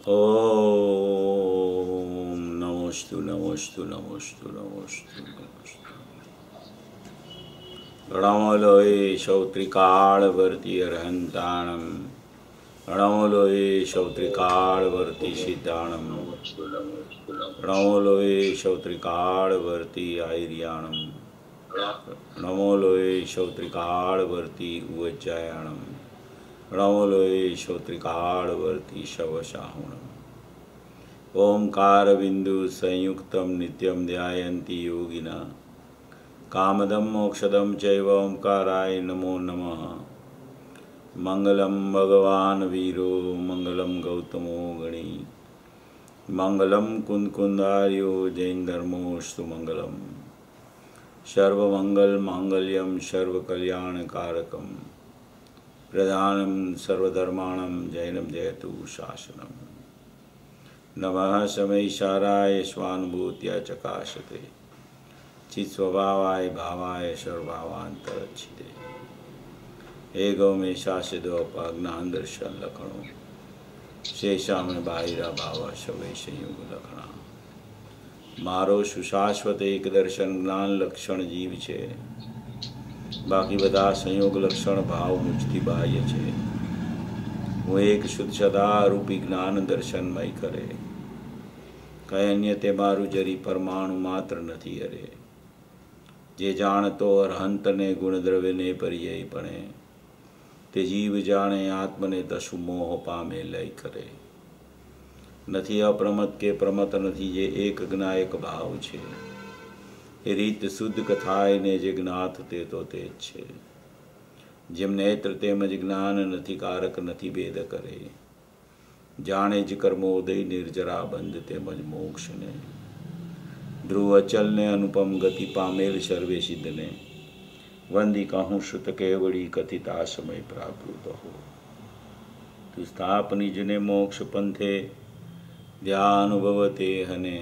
ओम नमोस्तु नमोस्तु नमोस्तु नमोस्तु नमोस्तु। प्रणमोलोये श्रोत्रिकालवर्ती अर्हन्ताणं, प्रणमोलोये श्रोत्रिकालवर्ती सिद्धाणं, प्रणमोलोये श्रोत्रिकालवर्ती आयर्याणं, प्रणमोलोये श्रोत्रिकालवर्ती उज्जयाणं, प्रणमोलोये श्रोत्रिकालवर्ती शवशाहुणम्। ओंकार बिंदु संयुक्तं नित्यं ध्यायन्ति योगिना, कामदं मोक्षदं चैव ओंकाराय नमो नमः। मंगलं भगवान् वीरो मंगलं गौतमो गणी, मंगलं कुंदकुंदार्यो जैनधर्मोऽस्तु मंगलम्। सर्वमंगल मांगल्यं सर्वकल्याणकारकं, प्रधानं सर्वधर्माणां जैनं जयतु शासनम्। नमः समैशाराय स्वानुभूत्या चकाशते, चित्स्वभावाय भावाय सर्वभावान्तरच्छिदे। एगो में शासिदोपज्ञान दर्शन लक्षणों, शेषा में बाहिरा भाव शवै संयुग लक्षणा। मारो सुशाश्वत एक दर्शन ज्ञान लक्षण जीव छे, बाकी बधा संयोग लक्षण भाव मुझती बाह्य छे। वो एक शुद्ध सदा रूपी ज्ञान दर्शनमय करे, कई अन्य ते मारू जरी परमाणु मात्र नहीं अरे। जे जाणतो अरहंत ने गुण द्रव्य ने पर्याय पणे, ते जीव जाने आत्म ने दशु मोह पामे लय करे। નથી અપ્રમત કે પ્રમત નથી જે એક જ્ઞાયક ભાવ છે, એ રીત શુદ્ધ કથાય ને જે જ્ઞાત તે તો તે જ છે। જેમ નેત્ર તેમજ જ્ઞાન નથી કારક નથી ભેદ કરે, જાણે જ કર્મોદય નિર્જરા બંધ તેમજ મોક્ષ ને। ધ્રુવ અચલ ને अनुपम गति पामेल सर्वे सिद्ध ने, वंदी कहूँ श्रुत केवड़ी कथिता समय प्राप्त हो। तु स्थापनी जने मोक्ष पंथे, ध्यानुभवते हने,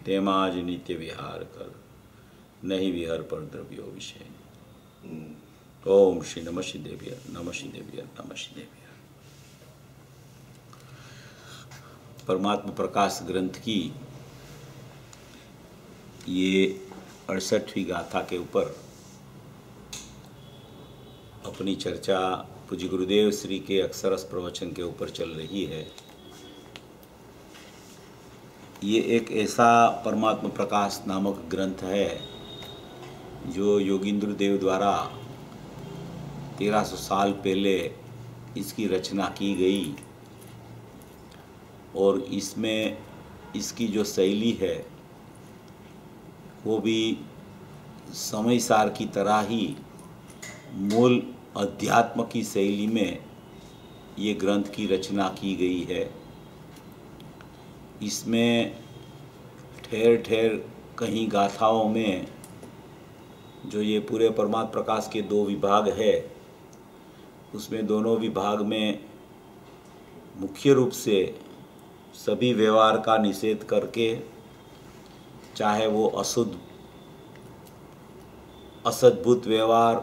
तेमाज नित्य विहार कर, नहीं विहर पर द्रव्यो विषय। ओम श्री नमः शिदेव्य नमः शिदेव्य नमः शिदेव्य। परमात्मा प्रकाश ग्रंथ की ये 68वीं गाथा के ऊपर अपनी चर्चा पूज्य गुरुदेव श्री के अक्षरस प्रवचन के ऊपर चल रही है। ये एक ऐसा परमात्मा प्रकाश नामक ग्रंथ है जो योगींद्र देव द्वारा 1300 साल पहले इसकी रचना की गई, और इसमें इसकी जो शैली है वो भी समय सार की तरह ही मूल अध्यात्म की शैली में ये ग्रंथ की रचना की गई है। इसमें ठेर ठेर कहीं गाथाओं में जो ये पूरे परमात्मा प्रकाश के 2 विभाग है, उसमें दोनों विभाग में मुख्य रूप से सभी व्यवहार का निषेध करके, चाहे वो असद्भुत व्यवहार,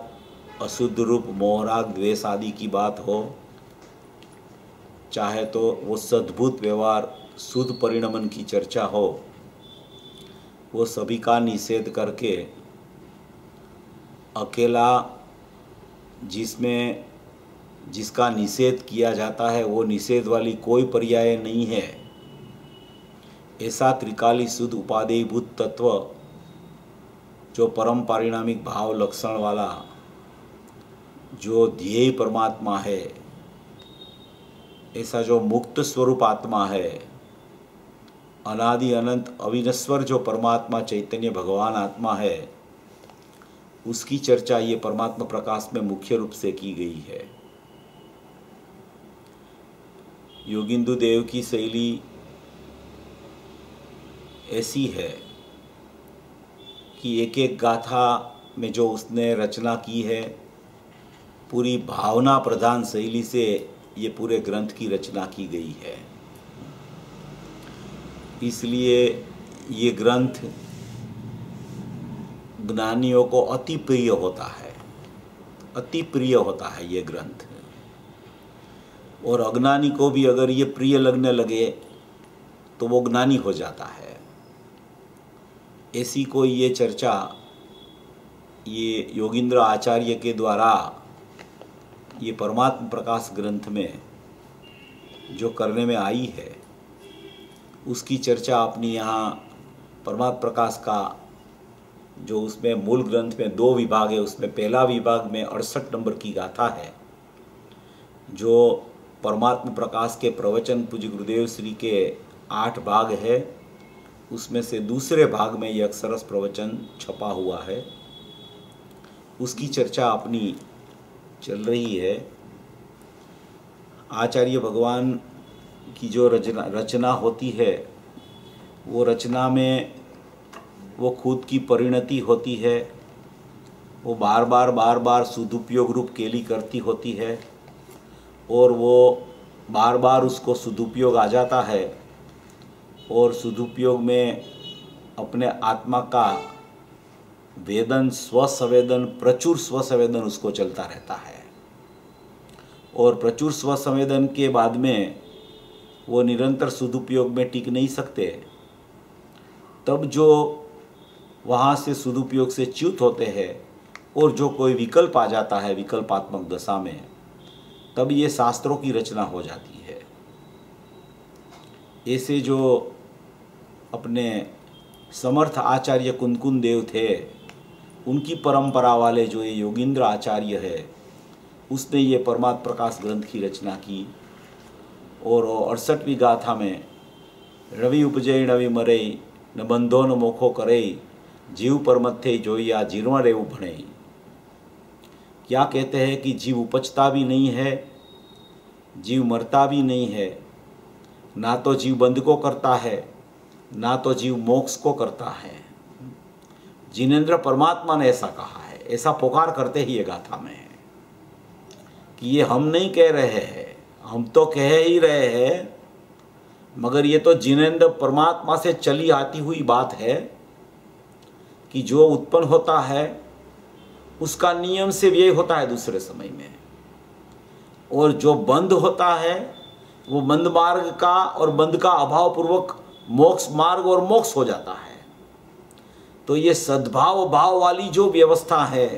अशुद्ध रूप मोहराग द्वेष आदि की बात हो, चाहे तो वो सद्भुत व्यवहार शुद्ध परिणमन की चर्चा हो, वो सभी का निषेध करके अकेला जिसका निषेध किया जाता है वो निषेध वाली कोई पर्याय नहीं है, ऐसा त्रिकाली शुद्ध उपादेयभूत तत्व जो परम पारिणामिक भाव लक्षण वाला जो ध्येय परमात्मा है, ऐसा जो मुक्त स्वरूप आत्मा है, अनादि अनंत अविनश्वर जो परमात्मा चैतन्य भगवान आत्मा है, उसकी चर्चा ये परमात्मा प्रकाश में मुख्य रूप से की गई है। योगिंदु देव की शैली ऐसी है कि एक एक गाथा में जो उसने रचना की है, पूरी भावना प्रधान शैली से ये पूरे ग्रंथ की रचना की गई है। इसलिए ये ग्रंथ ज्ञानियों को अति प्रिय होता है, अति प्रिय होता है ये ग्रंथ। और अज्ञानी को भी अगर ये प्रिय लगने लगे तो वो ज्ञानी हो जाता है। ऐसी कोई ये चर्चा ये योगींद्र आचार्य के द्वारा ये परमात्म प्रकाश ग्रंथ में जो करने में आई है, उसकी चर्चा अपनी यहाँ परमात्म प्रकाश का जो उसमें मूल ग्रंथ में 2 विभाग है, उसमें पहला विभाग में 68 नंबर की गाथा है, जो परमात्म प्रकाश के प्रवचन पूज्य गुरुदेव श्री के 8 भाग है, उसमें से दूसरे भाग में यह अक्षरस प्रवचन छपा हुआ है, उसकी चर्चा अपनी चल रही है। आचार्य भगवान की जो रचना होती है, वो रचना में वो खुद की परिणति होती है, वो बार बार सदुपयोग रूप केली करती होती है और वो बार बार उसको सदुपयोग आ जाता है और सदुपयोग में अपने आत्मा का वेदन स्वसंवेदन प्रचुर स्वसंवेदन उसको चलता रहता है और प्रचुर स्वसंवेदन के बाद में वो निरंतर सदुपयोग में टिक नहीं सकते। तब जो वहाँ से सदुपयोग से च्युत होते हैं और जो कोई विकल्प आ जाता है विकल्पात्मक दशा में, तब ये शास्त्रों की रचना हो जाती है। ऐसे जो अपने समर्थ आचार्य कुंदकुंद देव थे, उनकी परंपरा वाले जो ये योगींद्र आचार्य है, उसने ये परमात्म प्रकाश ग्रंथ की रचना की और 68वीं गाथा में रवि उपजय नवि मरे न बंधो न मोखो करे जीव परमथे जोइया जीर्वा रेव भणे। क्या कहते हैं कि जीव उपजता भी नहीं है, जीव मरता भी नहीं है, ना तो जीव बंध को करता है, ना तो जीव मोक्ष को करता है। जिनेंद्र परमात्मा ने ऐसा कहा है, ऐसा पुकार करते ही ये गाथा में है कि ये हम नहीं कह रहे हैं, हम तो कह ही रहे हैं, मगर ये तो जिनेंद्र परमात्मा से चली आती हुई बात है कि जो उत्पन्न होता है उसका नियम से व्यय होता है दूसरे समय में, और जो बंध होता है वो बंध मार्ग का और बंध का अभाव पूर्वक मोक्ष मार्ग और मोक्ष हो जाता है। तो ये सद्भाव भाव वाली जो व्यवस्था है,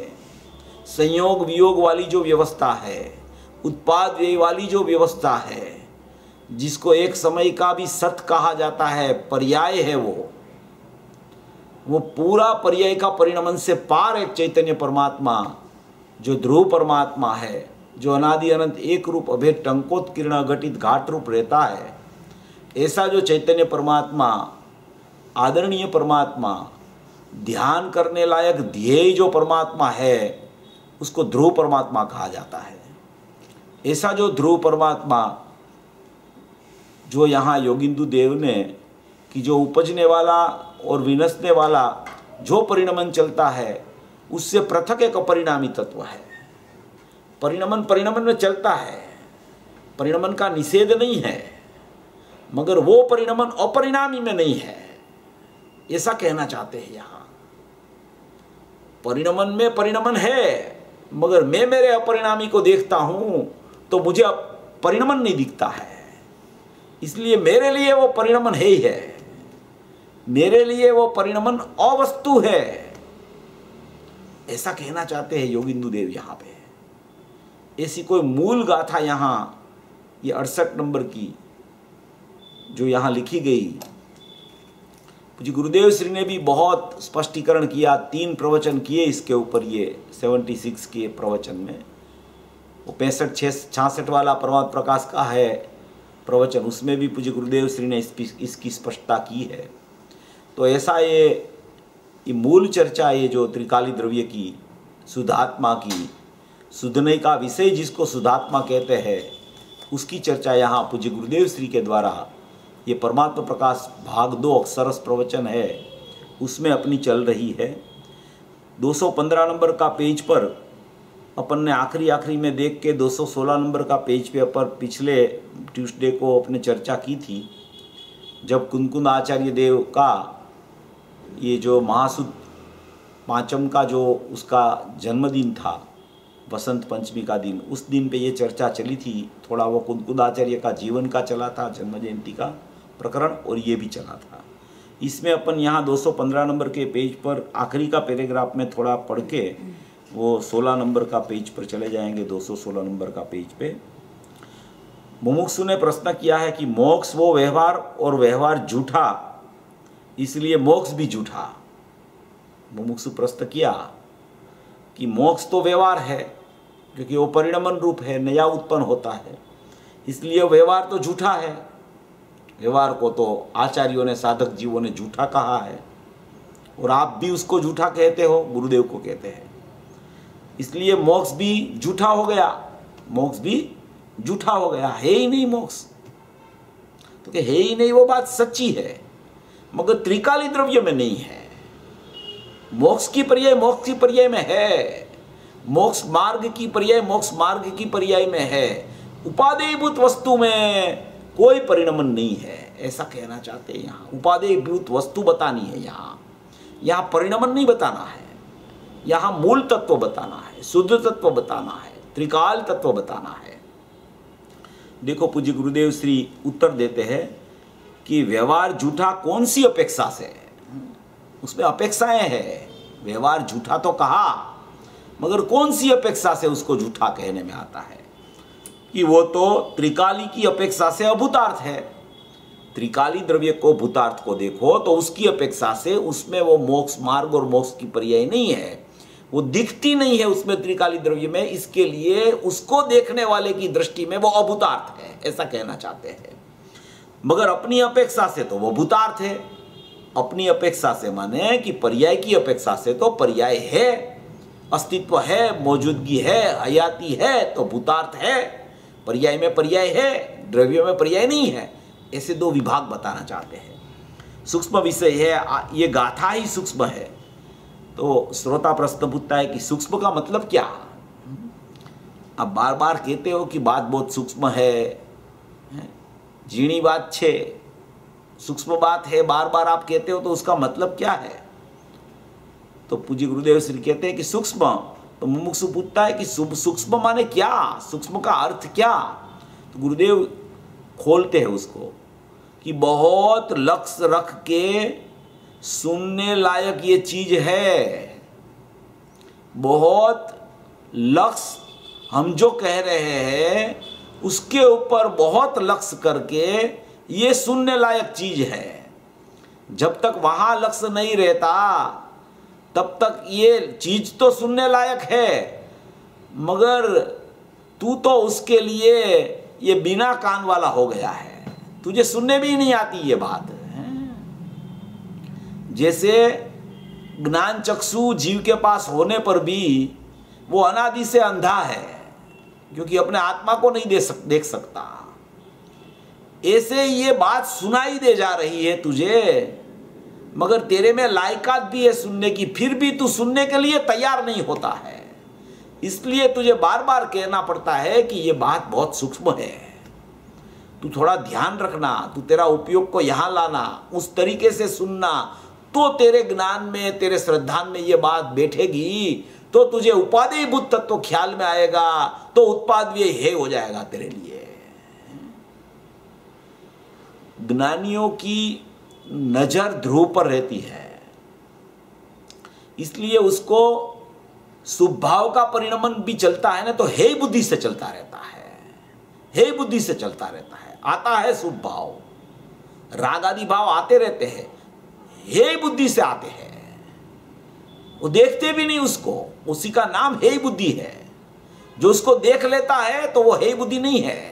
संयोग वियोग वाली जो व्यवस्था है, उत्पाद व्यय वाली जो व्यवस्था है, जिसको एक समय का भी सत कहा जाता है, पर्याय है वो पूरा पर्याय का परिणमन से पार एक चैतन्य परमात्मा जो ध्रुव परमात्मा है, जो अनादि अनंत एक रूप अभेद टंकोत्कीर्ण अघटित घाट रूप रहता है, ऐसा जो चैतन्य परमात्मा, आदरणीय परमात्मा, ध्यान करने लायक ध्येय जो परमात्मा है, उसको ध्रुव परमात्मा कहा जाता है। ऐसा जो ध्रुव परमात्मा जो यहाँ योगिंदु देव ने कि जो उपजने वाला और विनसने वाला जो परिणमन चलता है, उससे पृथक एक अपरिणामी तत्व है। परिणमन में चलता है, परिणमन का निषेध नहीं है, मगर वो परिणमन अपरिणामी में नहीं है, ऐसा कहना चाहते हैं यहाँ। परिणमन में परिणमन है, मगर मैं मेरे अपरिणामी को देखता हूं तो मुझे परिणमन नहीं दिखता है, इसलिए मेरे लिए वो परिणमन है ही है, मेरे लिए वो परिणमन अवस्तु है, ऐसा कहना चाहते हैं योगिंदु देव यहाँ पे। ऐसी कोई मूल गाथा यहाँ ये 68 नंबर की जो यहाँ लिखी गई, पूज्य गुरुदेव श्री ने भी बहुत स्पष्टीकरण किया, 3 प्रवचन किए इसके ऊपर, ये 76 के प्रवचन में। वो 65-66 वाला परमात्म प्रकाश का है प्रवचन, उसमें भी पूज्य गुरुदेव श्री ने इसकी स्पष्टता की है। तो ऐसा ये मूल चर्चा, ये जो त्रिकाली द्रव्य की शुद्धात्मा की, शुद्धने का विषय जिसको शुद्धात्मा कहते हैं, उसकी चर्चा यहाँ पूज्य गुरुदेव श्री के द्वारा ये परमात्मा प्रकाश भाग 2 अक्षरस प्रवचन है, उसमें अपनी चल रही है। 215 नंबर का पेज पर अपन ने आखिरी में देख के 216 नंबर का पेज पे अपन पिछले ट्यूसडे को अपने चर्चा की थी, जब कुंदकुंद आचार्य देव का ये जो महासुद पांचम का जो उसका जन्मदिन था, वसंत पंचमी का दिन, उस दिन पे ये चर्चा चली थी। थोड़ा वो कुदकुदाचार्य का जीवन का चला था, जन्म जयंती का प्रकरण, और ये भी चला था। इसमें अपन यहाँ 215 नंबर के पेज पर आखिरी का पैराग्राफ में थोड़ा पढ़ के वो 16 नंबर का पेज पर चले जाएंगे। 216 नंबर का पेज पे मुमुक्षु ने प्रश्न किया है कि मोक्ष वो व्यवहार और व्यवहार झूठा, इसलिए मोक्ष भी झूठा। मुमुक्षु प्रश्न किया कि मोक्ष तो व्यवहार है, क्योंकि वो परिणमन रूप है, नया उत्पन्न होता है, इसलिए व्यवहार तो झूठा है। व्यवहार को तो आचार्यों ने, साधक जीवों ने झूठा कहा है, और आप भी उसको झूठा कहते हो, गुरुदेव को कहते हैं। इसलिए मोक्ष भी झूठा हो गया, मोक्ष भी झूठा हो गया, है ही नहीं मोक्ष। तो कि है ही नहीं वो बात सच्ची है, मगर त्रिकाली द्रव्य में नहीं है। मोक्ष की पर्याय मोक्ष की पर्याय में है, मोक्ष मार्ग की पर्याय मोक्ष मार्ग की पर्याय में है। उपादेयभूत वस्तु में कोई परिणमन नहीं है, ऐसा कहना चाहते हैं। यहाँ उपादेयभूत वस्तु बतानी है, यहाँ परिणमन नहीं बताना है, यहाँ मूल तत्व बताना है, शुद्ध तत्व बताना है, त्रिकाल तत्व बताना है। देखो पूज्य गुरुदेव श्री उत्तर देते हैं कि व्यवहार झूठा कौन सी अपेक्षा से, उसमें अपेक्षाएं हैं। व्यवहार झूठा तो कहा, मगर कौन सी अपेक्षा से उसको झूठा कहने में आता है कि वो तो त्रिकाली की अपेक्षा से अभूतार्थ है। त्रिकाली द्रव्य को, भूतार्थ को देखो तो उसकी अपेक्षा से उसमें वो मोक्ष मार्ग और मोक्ष की पर्याय नहीं है, वो दिखती नहीं है उसमें त्रिकाली द्रव्य में, इसके लिए उसको देखने वाले की दृष्टि में वो अभूतार्थ है, ऐसा कहना चाहते हैं। मगर अपनी अपेक्षा से तो वो भूतार्थ है। अपनी अपेक्षा से माने कि पर्याय की अपेक्षा से तो पर्याय है, अस्तित्व है, मौजूदगी है, हयाती है, तो भूतार्थ है। पर्याय में पर्याय है, द्रव्य में पर्याय नहीं है। ऐसे दो विभाग बताना चाहते हैं। सूक्ष्म विषय है, ये गाथा ही सूक्ष्म है। तो श्रोता प्रश्न पूछता है कि सूक्ष्म का मतलब क्या? आप बार बार कहते हो कि बात बहुत सूक्ष्म है, जीणी बात छे, सूक्ष्म बात है, बार बार आप कहते हो, तो उसका मतलब क्या है? तो पूज्य गुरुदेव श्री कहते हैं कि सूक्ष्म। तो मुमुक्षु पूछता है कि सूक्ष्म माने क्या, सूक्ष्म का अर्थ क्या? तो गुरुदेव खोलते हैं उसको कि बहुत लक्ष्य रख के सुनने लायक ये चीज है। बहुत लक्ष्य, हम जो कह रहे हैं उसके ऊपर बहुत लक्ष्य करके ये सुनने लायक चीज है। जब तक वहां लक्ष्य नहीं रहता तब तक ये चीज तो सुनने लायक है, मगर तू तो उसके लिए ये बिना कान वाला हो गया है, तुझे सुनने भी नहीं आती ये बात। जैसे ज्ञान चक्षु जीव के पास होने पर भी वो अनादि से अंधा है, क्योंकि अपने आत्मा को नहीं देख सकता। ऐसे ये बात सुनाई दे जा रही है तुझे, मगर तेरे में लायकात भी है सुनने की, फिर भी तू सुनने के लिए तैयार नहीं होता है। इसलिए तुझे बार बार कहना पड़ता है कि ये बात बहुत सूक्ष्म है, तू थोड़ा ध्यान रखना, तू तेरा उपयोग को यहाँ लाना, उस तरीके से सुनना, तो तेरे ज्ञान में, तेरे श्रद्धान में ये बात बैठेगी, तो तुझे उपादेयभूत तत्व ख्याल में आएगा, तो उत्पाद व्यय है हो जाएगा तेरे लिए। ज्ञानियों की नजर ध्रुव पर रहती है, इसलिए उसको शुभ भाव का परिणमन भी चलता है ना, तो हे बुद्धि से चलता रहता है, हे बुद्धि से चलता रहता है। आता है शुभ भाव, राग आदि भाव आते रहते हैं, हे बुद्धि से आते हैं। वो देखते भी नहीं उसको, उसी का नाम हे बुद्धि है। जो उसको देख लेता है तो वो हे बुद्धि नहीं है,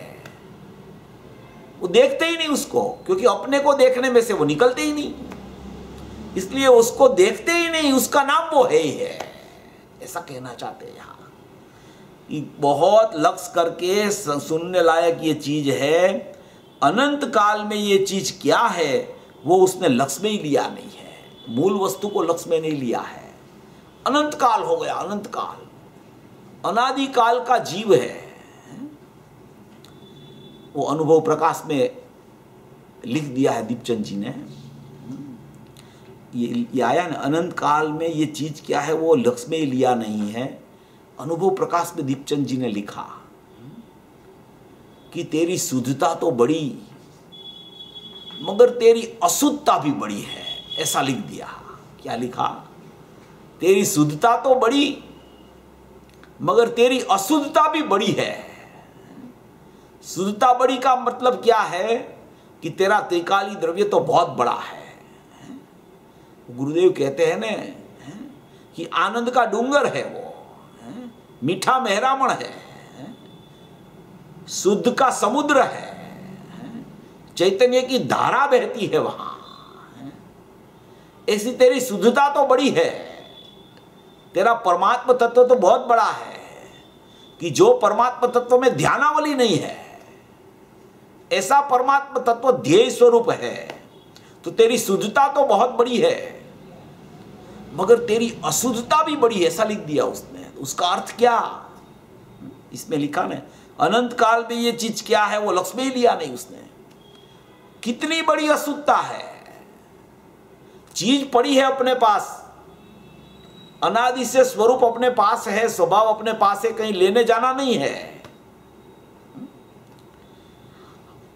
वो देखते ही नहीं उसको, क्योंकि अपने को देखने में से वो निकलते ही नहीं, इसलिए उसको देखते ही नहीं, उसका नाम वो है ही है, ऐसा कहना चाहते हैं यहाँ। बहुत लक्ष्य करके सुनने लायक ये चीज है। अनंत काल में ये चीज क्या है वो उसने लक्ष्य में ही लिया नहीं है, मूल वस्तु को लक्ष्य में नहीं लिया है। अनंत काल हो गया, अनंत काल, अनादि काल का जीव है। वो अनुभव प्रकाश में लिख दिया है दीपचंद जी ने, ये आया ना, अनंत काल में ये चीज क्या है वो लक्ष्य में ही लिया नहीं है। अनुभव प्रकाश में दीपचंद जी ने लिखा कि तेरी शुद्धता तो बड़ी मगर तेरी अशुद्धता भी बड़ी है, ऐसा लिख दिया। क्या लिखा? तेरी शुद्धता तो बड़ी मगर तेरी अशुद्धता भी बड़ी है। शुद्धता बड़ी का मतलब क्या है कि तेरा त्रिकाली द्रव्य तो बहुत बड़ा है। गुरुदेव कहते हैं ना कि आनंद का डूंगर है वो, मीठा मेहरामण है, शुद्ध का समुद्र है, चैतन्य की धारा बहती है वहां। ऐसी तेरी शुद्धता तो बड़ी है, तेरा परमात्मा तत्व तो बहुत बड़ा है कि जो परमात्मा तत्व में ध्यानावली नहीं है, ऐसा परमात्मा तत्व ध्येय स्वरूप है। तो तेरी शुद्धता तो बहुत बड़ी है मगर तेरी अशुद्धता भी बड़ी है, ऐसा लिख दिया उसने। उसका अर्थ क्या? इसमें लिखा ना, अनंत काल में ये चीज क्या है वो लक्ष्य में ही लिया नहीं उसने। कितनी बड़ी अशुद्धता है, चीज पड़ी है अपने पास, अनादि से स्वरूप अपने पास है, स्वभाव अपने पास है, कहीं लेने जाना नहीं है।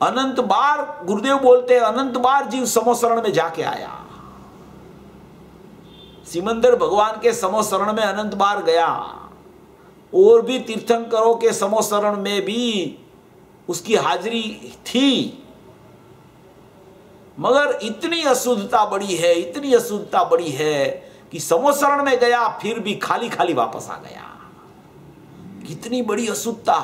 अनंत बार गुरुदेव बोलते हैं, अनंत बार जीव समोशरण में जाके आया। सिमंदर भगवान के समोशरण में अनंत बार गया, और भी तीर्थंकरों के समोशरण में भी उसकी हाजिरी थी। मगर इतनी अशुद्धता बड़ी है, इतनी अशुद्धता बड़ी है कि समोशरण में गया फिर भी खाली खाली वापस आ गया। कितनी बड़ी अशुद्धता,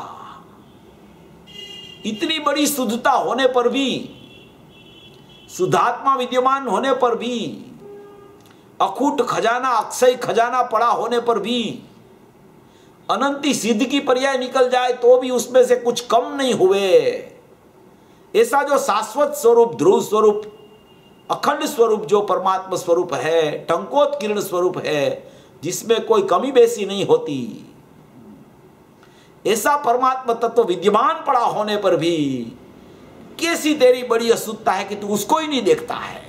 इतनी बड़ी शुद्धता होने पर भी, शुद्धात्मा विद्यमान होने पर भी, अखूट खजाना अक्षय खजाना पड़ा होने पर भी, अनंती सिद्ध की पर्याय निकल जाए तो भी उसमें से कुछ कम नहीं हुए। ऐसा जो शाश्वत स्वरूप, ध्रुव स्वरूप, अखंड स्वरूप जो परमात्मा स्वरूप है, टंकोत्कीर्ण स्वरूप है, जिसमें कोई कमी बेसी नहीं होती, ऐसा परमात्मा तत्व विद्यमान पड़ा होने पर भी कैसी तेरी बड़ी अशुद्धता है कि तू उसको ही नहीं देखता है।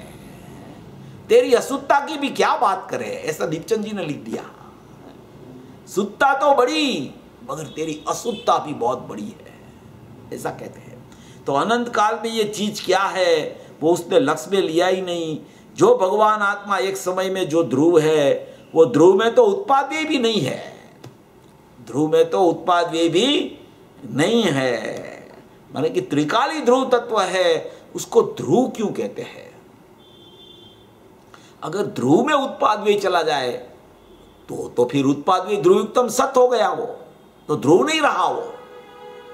तेरी अशुद्धता की भी क्या बात करे, ऐसा दीपचंद जी ने लिख दिया। शुद्धता तो बड़ी मगर तेरी अशुद्धता भी बहुत बड़ी है, ऐसा कहते हैं। तो अनंत काल में ये चीज क्या है वो उसने लक्ष्य में लिया ही नहीं। जो भगवान आत्मा एक समय में जो ध्रुव है, वो ध्रुव में तो उत्पाद्य भी नहीं है, ध्रुव में तो उत्पाद्य भी नहीं है, माने कि त्रिकाली ध्रुव तत्व है, उसको ध्रुव क्यों कहते हैं? अगर ध्रुव में उत्पाद्य चला जाए तो फिर उत्पाद्य ध्रुवयुक्तम सत हो गया, वो तो ध्रुव नहीं रहा,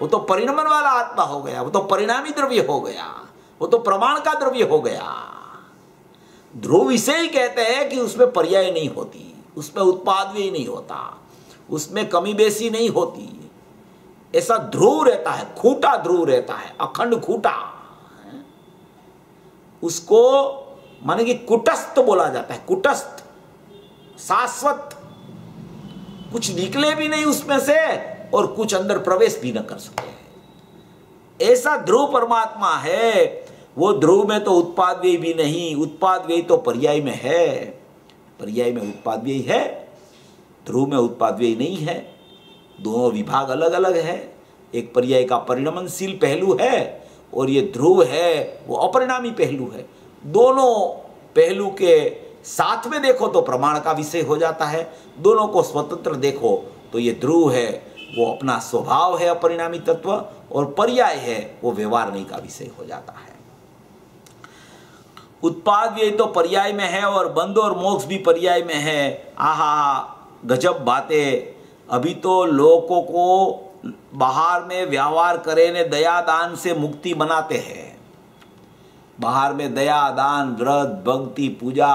वो तो परिणमन वाला आत्मा हो गया, वो तो परिणामी द्रव्य हो गया, वो तो प्रमाण का द्रव्य हो गया। ध्रुव इसे ही कहते हैं कि उसमें पर्याय नहीं होती, उसमें उत्पाद्य नहीं होता, उसमें कमी बेसी नहीं होती। ऐसा ध्रुव रहता है, खूटा ध्रुव रहता है, अखंड खूटा। उसको माने कि कुटस्थ बोला जाता है, कुटस्थ, शाश्वत, कुछ निकले भी नहीं उसमें से और कुछ अंदर प्रवेश भी न कर सके। ऐसा ध्रुव परमात्मा है। वो ध्रुव में तो उत्पाद्य भी नहीं, उत्पाद्य तो पर्याय में है, पर्याय में उत्पाद्य है, ध्रुव में उत्पाद्य नहीं है। दोनों विभाग अलग अलग है। एक पर्याय का परिणमनशील पहलू है और ये ध्रुव है वो अपरिणामी पहलू है। दोनों पहलू के साथ में देखो तो प्रमाण का विषय हो जाता है, दोनों को स्वतंत्र देखो तो ये ध्रुव है वो अपना स्वभाव है अपरिणामी तत्व, और पर्याय है वो व्यवहारणी का विषय हो जाता है। उत्पाद्य तो पर्याय में है और बंध और मोक्ष भी पर्याय में है। आहा गजब बातें। अभी तो लोगों को बाहर में व्यवहार करे ने दया दान से मुक्ति बनाते हैं, बाहर में दया दान व्रत भक्ति पूजा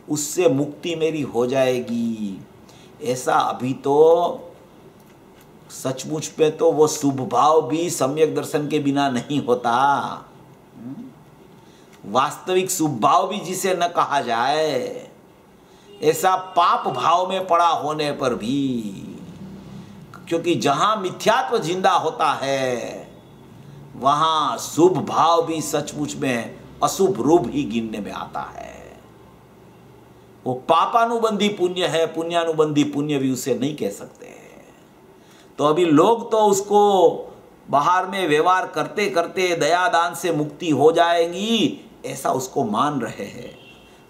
उससे मुक्ति मेरी हो जाएगी, ऐसा अभी तो सचमुच पे तो वो शुभ भाव भी सम्यक दर्शन के बिना नहीं होता। वास्तविक शुभ भाव भी जिसे न कहा जाए, ऐसा पाप भाव में पड़ा होने पर भी, क्योंकि जहां मिथ्यात्व जिंदा होता है वहां शुभ भाव भी सचमुच में अशुभ रूप ही गिनने में आता है। वो पापानुबंधी पुण्य है, पुण्यानुबंधी पुण्य भी उसे नहीं कह सकते। तो अभी लोग तो उसको बाहर में व्यवहार करते करते दया दान से मुक्ति हो जाएगी ऐसा उसको मान रहे हैं।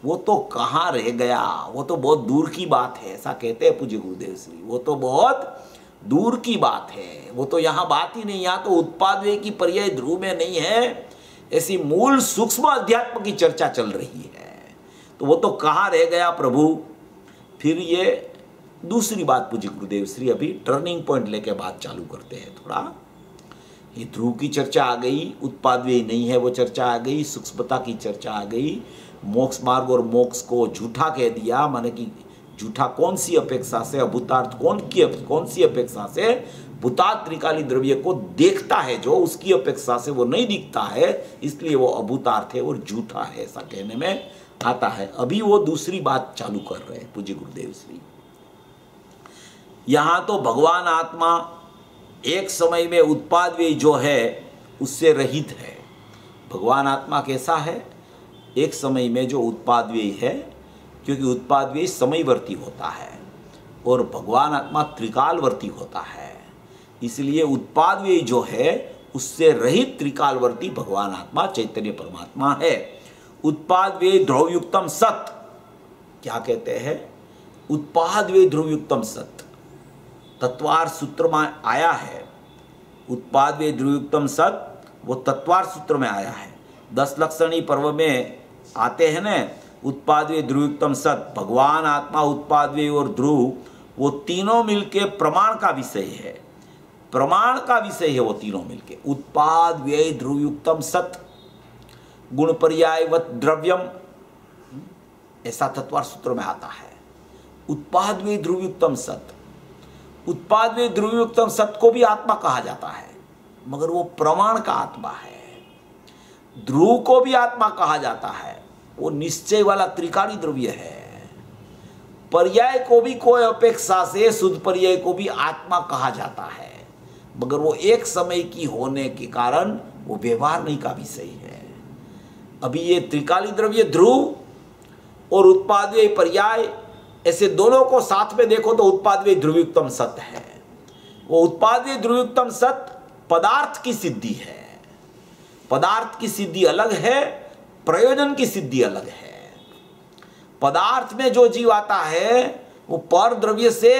वो तो कहाँ रह गया, वो तो बहुत दूर की बात है, ऐसा कहते हैं पूज्य गुरुदेव श्री। वो तो बहुत दूर की बात है, वो तो यहाँ बात ही नहीं। यहाँ तो उत्पादवे की पर्याय ध्रुव में नहीं है, ऐसी मूल सूक्ष्म अध्यात्म की चर्चा चल रही है। तो वो तो कहाँ रह गया प्रभु। फिर ये दूसरी बात पूज्य गुरुदेव श्री अभी टर्निंग पॉइंट लेके बात चालू करते हैं थोड़ा। ये ध्रुव की चर्चा आ गई, उत्पादवे नहीं है वो चर्चा आ गई, सूक्ष्मता की चर्चा आ गई, मोक्ष मार्ग और मोक्ष को झूठा कह दिया, माने कि झूठा कौन सी अपेक्षा से, अभूतार्थ कौन सी अपेक्षा से, भूतार्थ त्रिकाली द्रव्य को देखता है जो, उसकी अपेक्षा से वो नहीं दिखता है, इसलिए वो अभूतार्थ है और झूठा है, ऐसा कहने में आता है। अभी वो दूसरी बात चालू कर रहे हैं पूज्य गुरुदेव श्री। यहां तो भगवान आत्मा एक समय में उत्पादव्यय जो है उससे रहित है। भगवान आत्मा कैसा है, एक समय में जो उत्पादव्यय है, क्योंकि उत्पादव्यय समयवर्ती होता है और भगवान आत्मा त्रिकालवर्ती होता है, इसलिए उत्पादव्यय जो है उससे रहित त्रिकालवर्ती भगवान आत्मा चैतन्य परमात्मा है। उत्पादव्यय ध्रुवयुक्तम सत, क्या कहते हैं, उत्पादव्यय ध्रुवयुक्तम सत तत्वार सूत्र में आया है। उत्पादव्यय ध्रुवयुक्तम सत वो तत्वार सूत्र में आया है। 10 लक्षणी पर्व में आते हैं ना, उत्पादव्यय ध्रुवयुक्तम सत, भगवान आत्मा उत्पादव्यय और ध्रुव वो तीनों मिलके प्रमाण का विषय है, प्रमाण का विषय है वो तीनों मिलके। उत्पादव्यय ध्रुवयुक्तम सत गुण पर्यायवत द्रव्यम, ऐसा तत्वार सूत्र में आता है। उत्पादव्यय ध्रुवयुक्तम सत, उत्पादव्यय ध्रुवयुक्तम सत को भी आत्मा कहा जाता है, मगर वो प्रमाण का आत्मा है। ध्रुव को भी आत्मा कहा जाता है, वो निश्चय वाला त्रिकाली द्रव्य है। पर्याय को भी कोई अपेक्षा से शुद्ध पर्याय को भी आत्मा कहा जाता है, मगर वो एक समय की होने के कारण वो व्यवहार नहीं का विषय है। अभी ये त्रिकाली द्रव्य ध्रुव और उत्पादव्यय पर्याय, ऐसे दोनों को साथ में देखो तो उत्पादव्यय ध्रुवयुक्तम सत है। वो उत्पादव्यय ध्रुवयुक्तम सत पदार्थ की सिद्धि है। पदार्थ की सिद्धि अलग है, प्रयोजन की सिद्धि अलग है। पदार्थ में जो जीव आता है वो पर द्रव्य से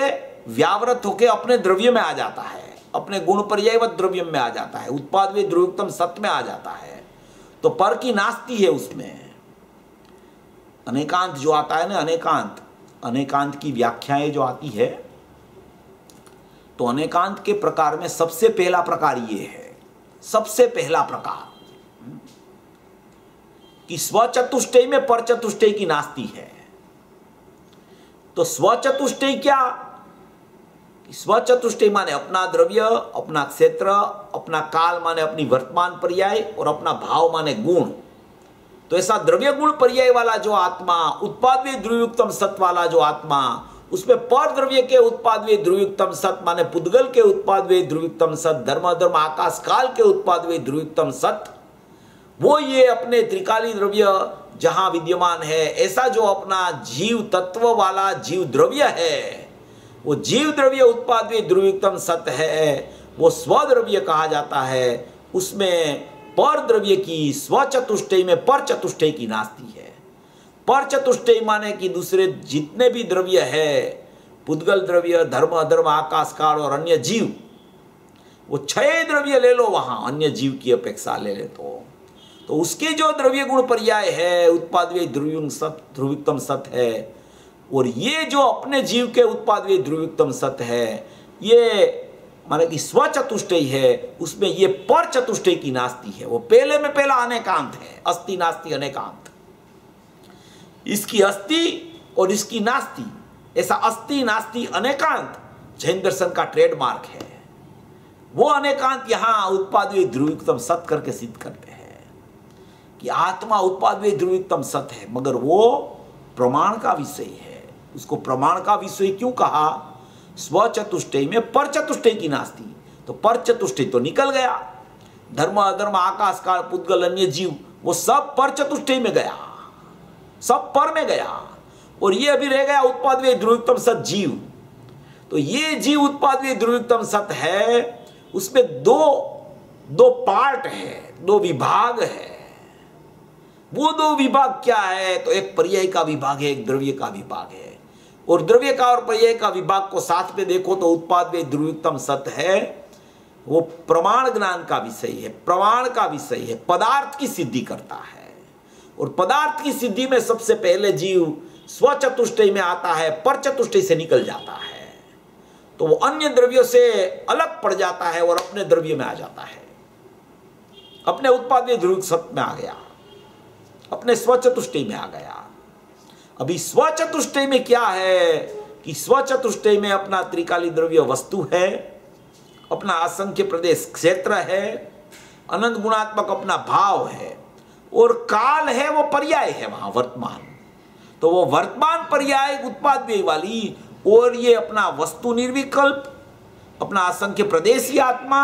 व्यावृत होकर अपने द्रव्य में आ जाता है, अपने गुण पर्यायवत द्रव्य में आ जाता है, उत्पादव्यय ध्रुवयुक्तम सत में आ जाता है। तो पर की नास्ती है उसमें। अनेकांत जो आता है ना, अनेकांत, अनेकांत की व्याख्याएं जो आती है, तो अनेकांत के प्रकार में सबसे पहला प्रकार ये है, सबसे पहला प्रकार कि स्वचतुष्टय में पर चतुष्टय की नास्ती है। तो स्वचतुष्टय क्या, स्वचतुष्टय माने अपना द्रव्य, अपना क्षेत्र, अपना काल माने अपनी वर्तमान पर्याय और अपना भाव माने गुण। तो ऐसा द्रव्य गुण पर्याय वाला जो आत्मा, उत्पादव्यय ध्रुवयुक्तम सत वाला जो आत्मा, उसमें पर द्रव्य के उत्पादव्यय ध्रुवयुक्तम सत माने पुद्गल के उत्पादव्यय ध्रुवयुक्तम सत, धर्म धर्म आकाश काल के उत्पादव्यय ध्रुवयुक्तम सत, वो ये अपने त्रिकाली द्रव्य जहां विद्यमान है, ऐसा जो अपना जीव तत्व वाला जीव द्रव्य है, वो जीव द्रव्य उत्पादव्यय ध्रुवयुक्तम सत है, वो स्वद्रव्य कहा जाता है। उसमें पर द्रव्य की स्वचतुष्टय में पर चतुष्टय की नास्ती है। पर चतुष्टय माने कि दूसरे जितने भी द्रव्य है, पुद्गल द्रव्य, धर्म अधर्म आकाश काल और अन्य जीव, वो 6 द्रव्य ले लो वहां, अन्य जीव की अपेक्षा ले ले तो उसके जो द्रव्य गुण पर्याय है उत्पादव्यय ध्रुवयुक्तम सत है, और ये जो अपने जीव के उत्पादव्यय ध्रुवयुक्तम सत है, ये माने कि स्वचतुष्टय है, उसमें ये पर चतुष्टय की नास्ती है। वो पहले में पहला अनेकांत है, अस्ति नास्ति अनेकांत। इसकी अस्ति और इसकी नास्ति, ऐसा अस्ति नास्ति अनेकांत जैन दर्शन का ट्रेडमार्क है। वो अनेकांत यहां उत्पादव्यय ध्रुवयुक्तम सत करके सिद्ध करते हैं कि आत्मा उत्पादव्यय ध्रुवयुक्तम सत है, मगर वो प्रमाण का विषय है। उसको प्रमाण का विषय क्यों कहा, स्वचतुष्टय में पर चतुष्टय की नास्ती, तो पर चतुष्टय तो निकल गया, धर्म अधर्म आकाश काल पुद्गल अन्य जीव वो सब पर चतुष्टय में गया, सब पर में गया, और ये अभी रह गया उत्पादव्यय ध्रुवयुक्तम सत जीव। तो ये जीव उत्पाद ध्रुवयुक्तम सत है, उसमें दो पार्ट है, दो विभाग है। वो दो विभाग क्या है? तो एक पर्याय का विभाग है, एक द्रव्य का विभाग है। और द्रव्य का और पर्याय का विभाग को साथ में देखो तो उत्पाद ध्रुवयुक्तम सत है, वो प्रमाण ज्ञान का विषय है, प्रमाण का विषय है, पदार्थ की सिद्धि करता है। और पदार्थ की सिद्धि में सबसे पहले जीव स्वचतुष्टय में आता है, पर चतुष्टय से निकल जाता है, तो वो अन्य द्रव्यों से अलग पड़ जाता है और अपने द्रव्य में आ जाता है, अपने उत्पाद ध्रुवयुक्त सत में आ गया, अपने स्वचतुष्टय में आ गया। अभी स्वचतुष्टय में क्या है कि स्वचतुष्टय में अपना त्रिकाली द्रव्य वस्तु है, अपना असंख्य प्रदेश क्षेत्र है, अनंत गुणात्मक अपना भाव है, और काल है वो पर्याय है वहां वर्तमान। तो वो वर्तमान पर्याय उत्पाद व्यय वाली, और ये अपना वस्तु निर्विकल्प, अपना असंख्य प्रदेशी आत्मा,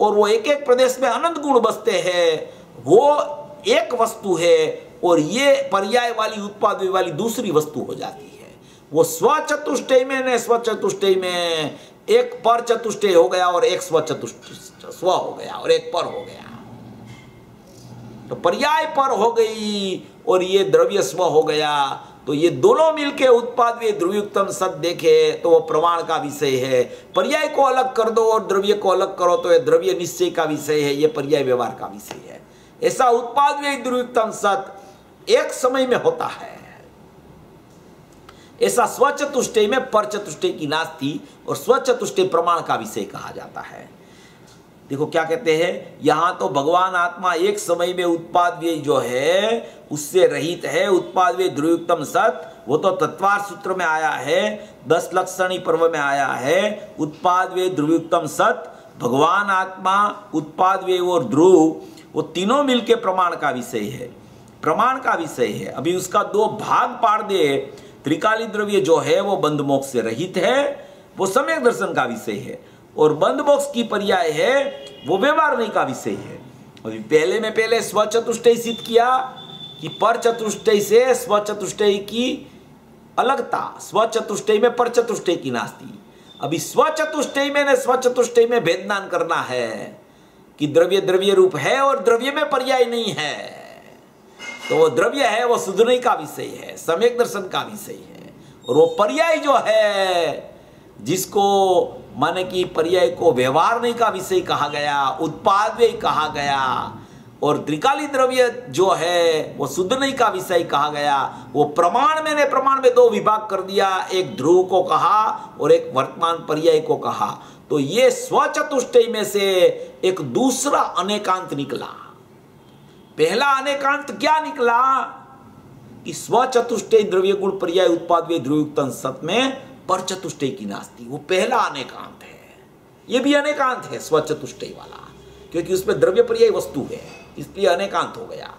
और वो एक एक प्रदेश में अनंत गुण बसते हैं, वो एक वस्तु है। और ये पर्याय वाली उत्पाद व्यय वाली दूसरी वस्तु हो जाती है। वो स्वचतुष्टय में ने स्वचतुष्टय में एक पर चतुष्टय हो गया और एक स्व हो गया और एक पर हो गया, तो पर्याय पर हो गई और ये द्रव्य स्व हो गया। तो ये दोनों मिलके उत्पाद ध्रुवयुक्तम सत देखे तो वो प्रमाण का विषय है। पर्याय को अलग कर दो और द्रव्य को अलग करो तो ये द्रव्य निश्चय का विषय है, ये पर्याय व्यवहार का विषय है। ऐसा उत्पाद ध्रुवयुक्तम सत एक समय में होता है। ऐसा स्वचतुष्टय में पर चतुष्टय की नास्ति और स्वचतुष्टय प्रमाण का विषय कहा जाता है। देखो क्या कहते हैं, यहां तो भगवान आत्मा एक समय में उत्पाद व्यय जो है उससे रहित है। उत्पाद व्यय ध्रुवयुक्तम सत वो तो तत्वार सूत्र में आया है, 10 लक्षणी पर्व में आया है। उत्पाद व्यय ध्रुवयुक्तम सत, भगवान आत्मा, उत्पाद व्यय और ध्रुव, वो तीनों मिलके प्रमाण का विषय है, प्रमाण का विषय है। अभी उसका दो भाग पाड़ दे, त्रिकाली द्रव्य जो है वो बंध मोक्ष से रहित है, वो सम्यक दर्शन का विषय है, और बंध मोक्ष की पर्याय है वो व्यवहार नहीं का विषय है। अभी पहले में पहले स्वचतुष्टय सिद्ध किया कि पर चतुष्टय से स्वचतुष्टय की अलगता, स्वचतुष्टय में पर चतुष्टय की नास्ति। अभी स्वचतुष्टय में ने स्वचतुष्टय में भेदनान करना है कि द्रव्य द्रव्य रूप है और द्रव्य में पर्याय नहीं है। तो वो द्रव्य है वो सुधरने का विषय है, सम्यक दर्शन का विषय है। और वो पर्याय जो है जिसको माने कि पर्याय को व्यवहार नहीं का विषय कहा गया, उत्पाद व्यय कहा गया, और त्रिकाली द्रव्य जो है वो शुद्ध नहीं का विषय कहा गया। वो प्रमाण में ने प्रमाण में दो विभाग कर दिया, एक ध्रुव को कहा और एक वर्तमान पर्याय को कहा। तो ये स्वचतुष्टय में से एक दूसरा अनेकांत निकला। पहला अनेकांत क्या निकला कि स्वचतुष्टय द्रव्य गुण पर्याय उत्पाद व्यय ध्रुवयुक्तम सत में पर चतुष्टय की नास्ति, वो पहला अनेकांत है। ये भी अनेकांत है स्वचतुष्टय वाला, क्योंकि उसमें द्रव्य पर्याय वस्तु है, इसलिए अनेकांत हो गया।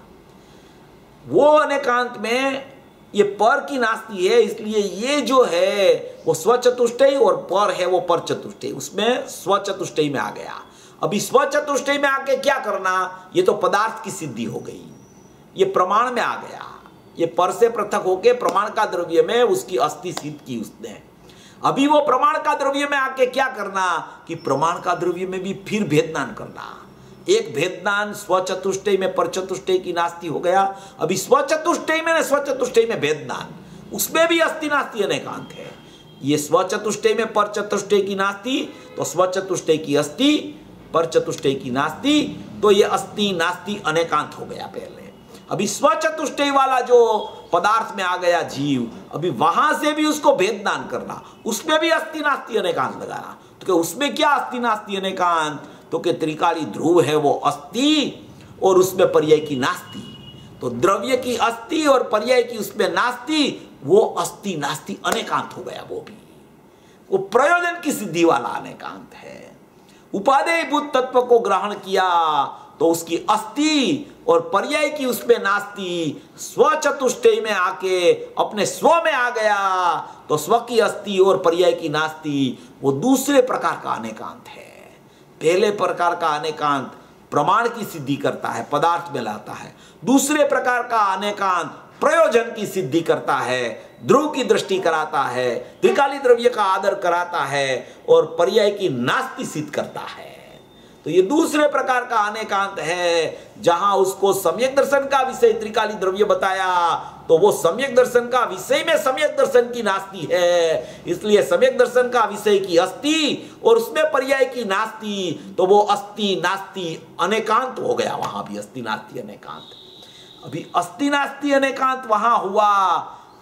वो अनेकांत में ये पर की नास्ति है, इसलिए ये जो है वो स्वचतुष्टय और पर है वो पर चतुष्टय, उसमें स्वचतुष्टय में आ गया। अभी स्वचतुष्टय में आके क्या करना, ये तो पदार्थ की सिद्धि हो गई, ये प्रमाण में आ गया। ये पर से पृथक होके प्रमाण का द्रव्य में उसकी अस्थि सिद्ध की उसने। अभी वो प्रमाण का द्रव्य में आके क्या करना कि प्रमाण का द्रव्य में भी फिर भेदनान करना। एक भेदनान स्वचतुष्टय में पर चतुष्टय की नास्ति हो गया। अभी स्वचतुष्टय में स्वचतुष्टय में भेदनान, उसमें भी अस्थि नास्ति अनेकांत है। ये स्वचतुष्टय में पर चतुष्टय की नास्ति, तो स्वचतुष्टय की अस्थि, पर चतुष्टय की नास्ति, तो ये अस्थि नास्ति अनेकांत हो गया पहले। अभी स्वचतुष्टय वाला जो पदार्थ में आ गया जीव, अभी वहां से भी उसको भेदनान करना, उसमें भी अस्थि नास्ति अनेकांत लगाना। तो उसमें क्या अस्थि नास्ति अनेकांत, तो कि त्रिकाली ध्रुव है वो अस्थि और उसमें पर्याय की नास्ति। तो द्रव्य की अस्थि और पर्याय की उसमें नास्ति, वो अस्थि नास्ति अनेकांत हो गया। वो भी वो प्रयोजन की सिद्धि वाला अनेकांत है। उपादेयभूत तत्व को ग्रहण किया तो उसकी अस्थि और पर्याय की उसमें नास्ति, स्वचतुष्टय में आके अपने स्व में आ गया तो स्व की अस्थि और पर्याय की नास्ति, वो दूसरे प्रकार का अनेकांत है। पहले प्रकार का अनेकांत प्रमाण की सिद्धि करता है, पदार्थ में लाता है। दूसरे प्रकार का अनेकांत प्रयोजन की सिद्धि करता है, ध्रुव की दृष्टि कराता है, त्रिकाली द्रव्य का आदर कराता है और पर्याय की नास्ति सिद्ध करता है। तो ये दूसरे प्रकार का अनेकांत है, जहां उसको सम्यक दर्शन का विषय त्रिकाली द्रव्य बताया, तो वो सम्यक दर्शन का विषय में सम्यक दर्शन की नास्ति है, इसलिए सम्यक दर्शन का विषय की अस्ति और उसमें पर्याय की नास्ति, तो वो अस्ति नास्ति अनेकांत हो गया। वहां भी अस्ति नास्ति अनेकांत। अभी अस्ति नास्ति अनेकांत वहां हुआ,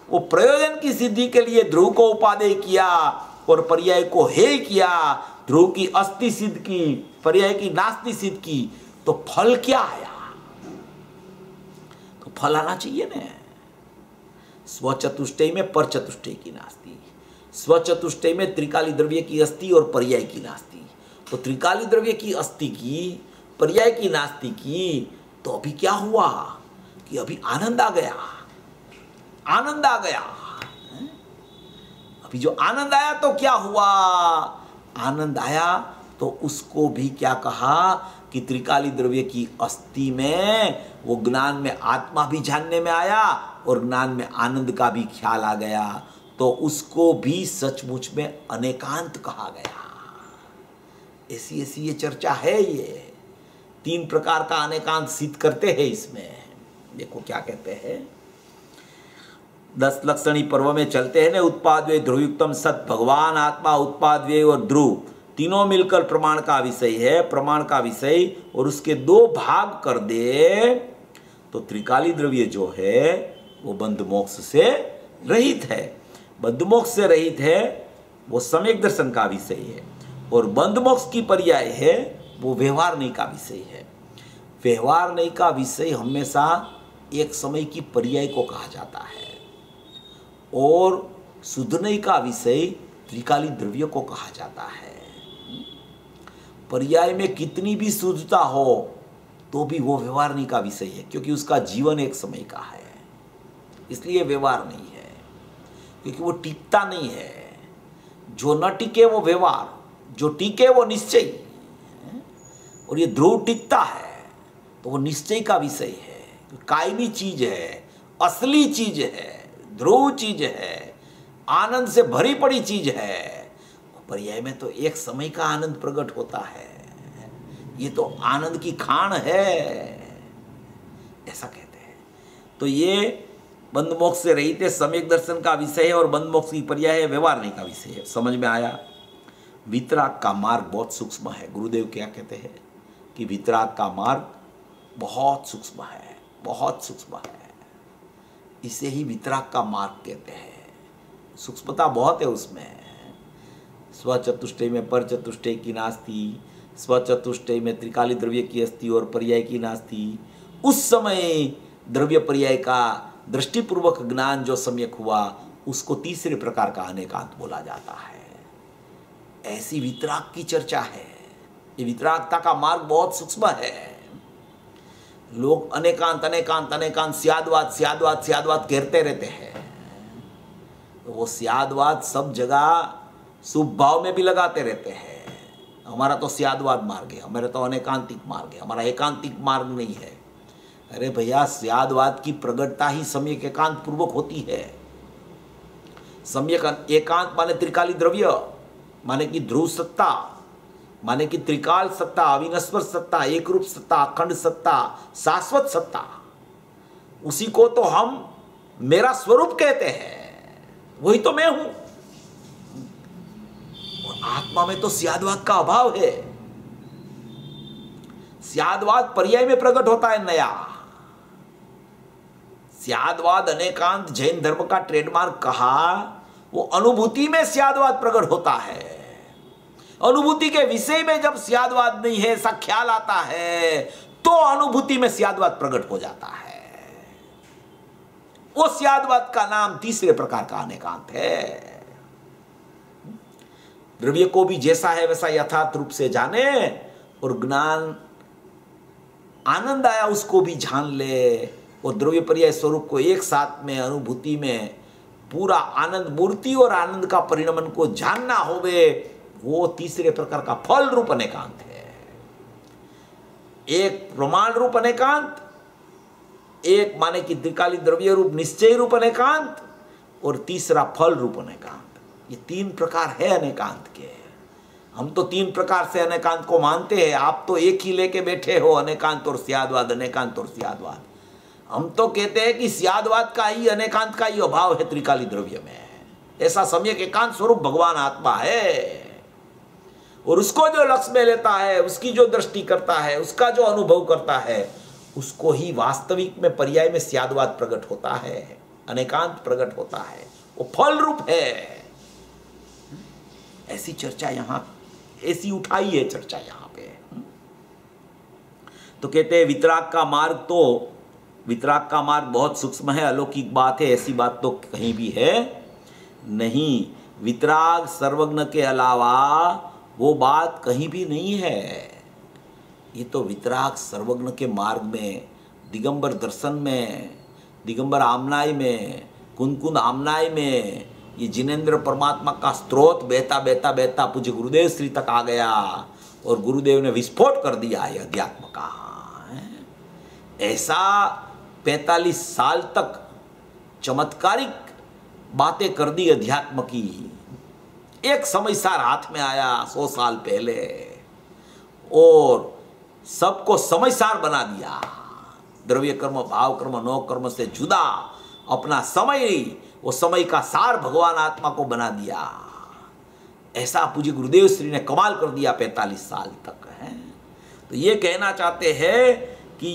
वो प्रयोजन की सिद्धि के लिए ध्रुव को उपादेय किया और पर्याय को हेय किया, ध्रुव की अस्ति सिद्ध की, पर्याय की नास्ति सिद्ध की, तो फल क्या आया? तो फल आना चाहिए ना, स्वचतुष्टय में पर चतुष्टय की नास्ति, स्वचतुष्टय में त्रिकाली द्रव्य की अस्ति और पर्याय की नास्ति। तो त्रिकाली द्रव्य की अस्ति की, पर्याय की नास्ति की, तो अभी क्या हुआ कि अभी आनंद आ गया, आनंद आ गया। अभी जो आनंद आया तो क्या हुआ? आनंद आया तो उसको भी क्या कहा कि त्रिकाली द्रव्य की अस्ति में वो ज्ञान में आत्मा भी जानने में आया और ज्ञान में आनंद का भी ख्याल आ गया, तो उसको भी सचमुच में अनेकांत कहा गया। ऐसी ऐसी ये चर्चा है। ये 3 प्रकार का अनेकांत सिद्ध करते हैं। इसमें देखो क्या कहते हैं, 10 लक्षणी पर्व में चलते हैं ना, उत्पाद्वय ध्रुवयुक्तम सत, भगवान आत्मा उत्पाद्वय और ध्रुव तीनों मिलकर प्रमाण का विषय है, प्रमाण का विषय, और उसके 2 भाग कर दे तो त्रिकाली द्रव्य जो है वो बंध मोक्ष से रहित है। बंध मोक्ष से रहित है वो सम्यक दर्शन का विषय है, और बंध मोक्ष की पर्याय है वो व्यवहार नहीं का विषय है। व्यवहार नहीं का विषय हमेशा एक समय की पर्याय को कहा जाता है, और शुद्ध नहीं का विषय त्रिकाली द्रव्य को कहा जाता है। पर्याय में कितनी भी शुद्धता हो तो भी वो व्यवहार नहीं का विषय है, क्योंकि उसका जीवन एक समय का है, इसलिए व्यवहार नहीं है, क्योंकि वो टिकता नहीं है। जो न टिके वो व्यवहार, जो टिके वो निश्चय, और ये ध्रुव टिकता है तो वो निश्चय का विषय है, कायमी चीज है, असली चीज है, ध्रुव चीज है, आनंद से भरी पड़ी चीज है। पर्याय में तो एक समय का आनंद प्रकट होता है, ये तो आनंद की खान है, ऐसा कहते हैं। तो ये बंध मोक्ष से रहित है, सम्यक दर्शन का विषय है, और बंध मोक्ष की पर्याय है, व्यवहार नहीं का विषय है। समझ में आया? वितराग का मार्ग बहुत सूक्ष्म है। गुरुदेव क्या कहते हैं कि वितराग का मार्ग बहुत सूक्ष्म है, बहुत सूक्ष्म है, इसे ही वितराग का मार्ग कहते हैं। सूक्ष्मता बहुत है उसमें। स्वचतुष्टय में पर चतुष्टय की नास्ति, स्वचतुष्टय में त्रिकाली द्रव्य की अस्ति और पर्याय की नास्ति। उस समय द्रव्य पर्याय का दृष्टिपूर्वक ज्ञान जो सम्यक हुआ उसको तीसरे प्रकार का अनेकांत बोला जाता है। ऐसी वितराग की चर्चा है। ये वितरागता का मार्ग बहुत सूक्ष्म है। लोग अनेकांत अनेकांत अनेकांत, स्यादवाद स्यादवाद स्यादवाद कहते रहते हैं, तो वो स्यादवाद सब जगह शुभ भाव में भी लगाते रहते हैं। हमारा तो स्यादवाद मार्ग है, हमारा तो अनेकांतिक मार्ग है, हमारा एकांतिक मार्ग नहीं है। अरे भैया, स्यादवाद की प्रगटता ही सम्यक एकांत पूर्वक होती है। सम्यक एकांत माने त्रिकाली द्रव्य, माने कि ध्रुव सत्ता, माने कि त्रिकाल सत्ता, अविनश्वर सत्ता, एक रूप सत्ता, अखंड सत्ता, शाश्वत सत्ता। उसी को तो हम मेरा स्वरूप कहते हैं, वही तो मैं हूं। और आत्मा में तो स्यादवाद का अभाव है। स्यादवाद पर्याय में प्रकट होता है नया। स्यादवाद अनेकांत जैन धर्म का ट्रेडमार्क कहा, वो अनुभूति में स्यादवाद प्रकट होता है। अनुभूति के विषय में जब स्यादवाद नहीं है ऐसा ख्याल आता है तो अनुभूति में स्यादवाद प्रकट हो जाता है। वो स्यादवाद का नाम तीसरे प्रकार का अनेकांत है। द्रव्य को भी जैसा है वैसा यथार्थ रूप से जाने, और ज्ञान आनंद आया उसको भी जान ले, और द्रव्य पर्याय स्वरूप को एक साथ में अनुभूति में पूरा आनंद मूर्ति और आनंद का परिणमन को जानना होवे, वो तीसरे प्रकार का फल रूप अनेकांत है। एक प्रमाण रूप अनेकांत एक माने कि त्रिकाली द्रव्य रूप निश्चय रूप अनेकांत और तीसरा फल रूप अनेकांत। ये तीन प्रकार है अनेकांत के। हम तो तीन प्रकार से अनेकांत को मानते हैं, आप तो एक ही लेके बैठे हो, अनेकांत और स्यादवाद, अनेकांत और स्यादवाद। हम तो कहते हैं कि स्यादवाद का ही, अनेकांत का ही अभाव है त्रिकाली द्रव्य में। ऐसा सम्यक एकांत स्वरूप भगवान आत्मा है, और उसको जो लक्ष्य में लेता है, उसकी जो दृष्टि करता है, उसका जो अनुभव करता है, उसको ही वास्तविक में पर्याय में स्यादवाद प्रकट होता है, अनेकांत प्रकट होता है, वो फल रूप है। ऐसी चर्चा यहां, ऐसी उठाई है चर्चा यहां पे। तो कहते हैं वितराग का मार्ग, तो वितराग का मार्ग बहुत सूक्ष्म है, अलौकिक बात है, ऐसी बात तो कहीं भी है नहीं। वितराग सर्वज्ञ के अलावा वो बात कहीं भी नहीं है। ये तो वितराग सर्वज्ञ के मार्ग में, दिगंबर दर्शन में, दिगंबर आमनाई में, कुंद आमनाई में, ये जिनेंद्र परमात्मा का स्रोत बहता बहता बहता पूज्य गुरुदेव श्री तक आ गया, और गुरुदेव ने विस्फोट कर दिया है अध्यात्म का। ऐसा 45 साल तक चमत्कारिक बातें कर दी अध्यात्म की। एक समय सार हाथ में आया 100 साल पहले, और सबको समयसार बना दिया। द्रव्य कर्म, भाव कर्म, नौ कर्म से जुदा अपना समय, वो समय का सार भगवान आत्मा को बना दिया। ऐसा पूज्य गुरुदेव श्री ने कमाल कर दिया 45 साल तक है। तो ये कहना चाहते हैं कि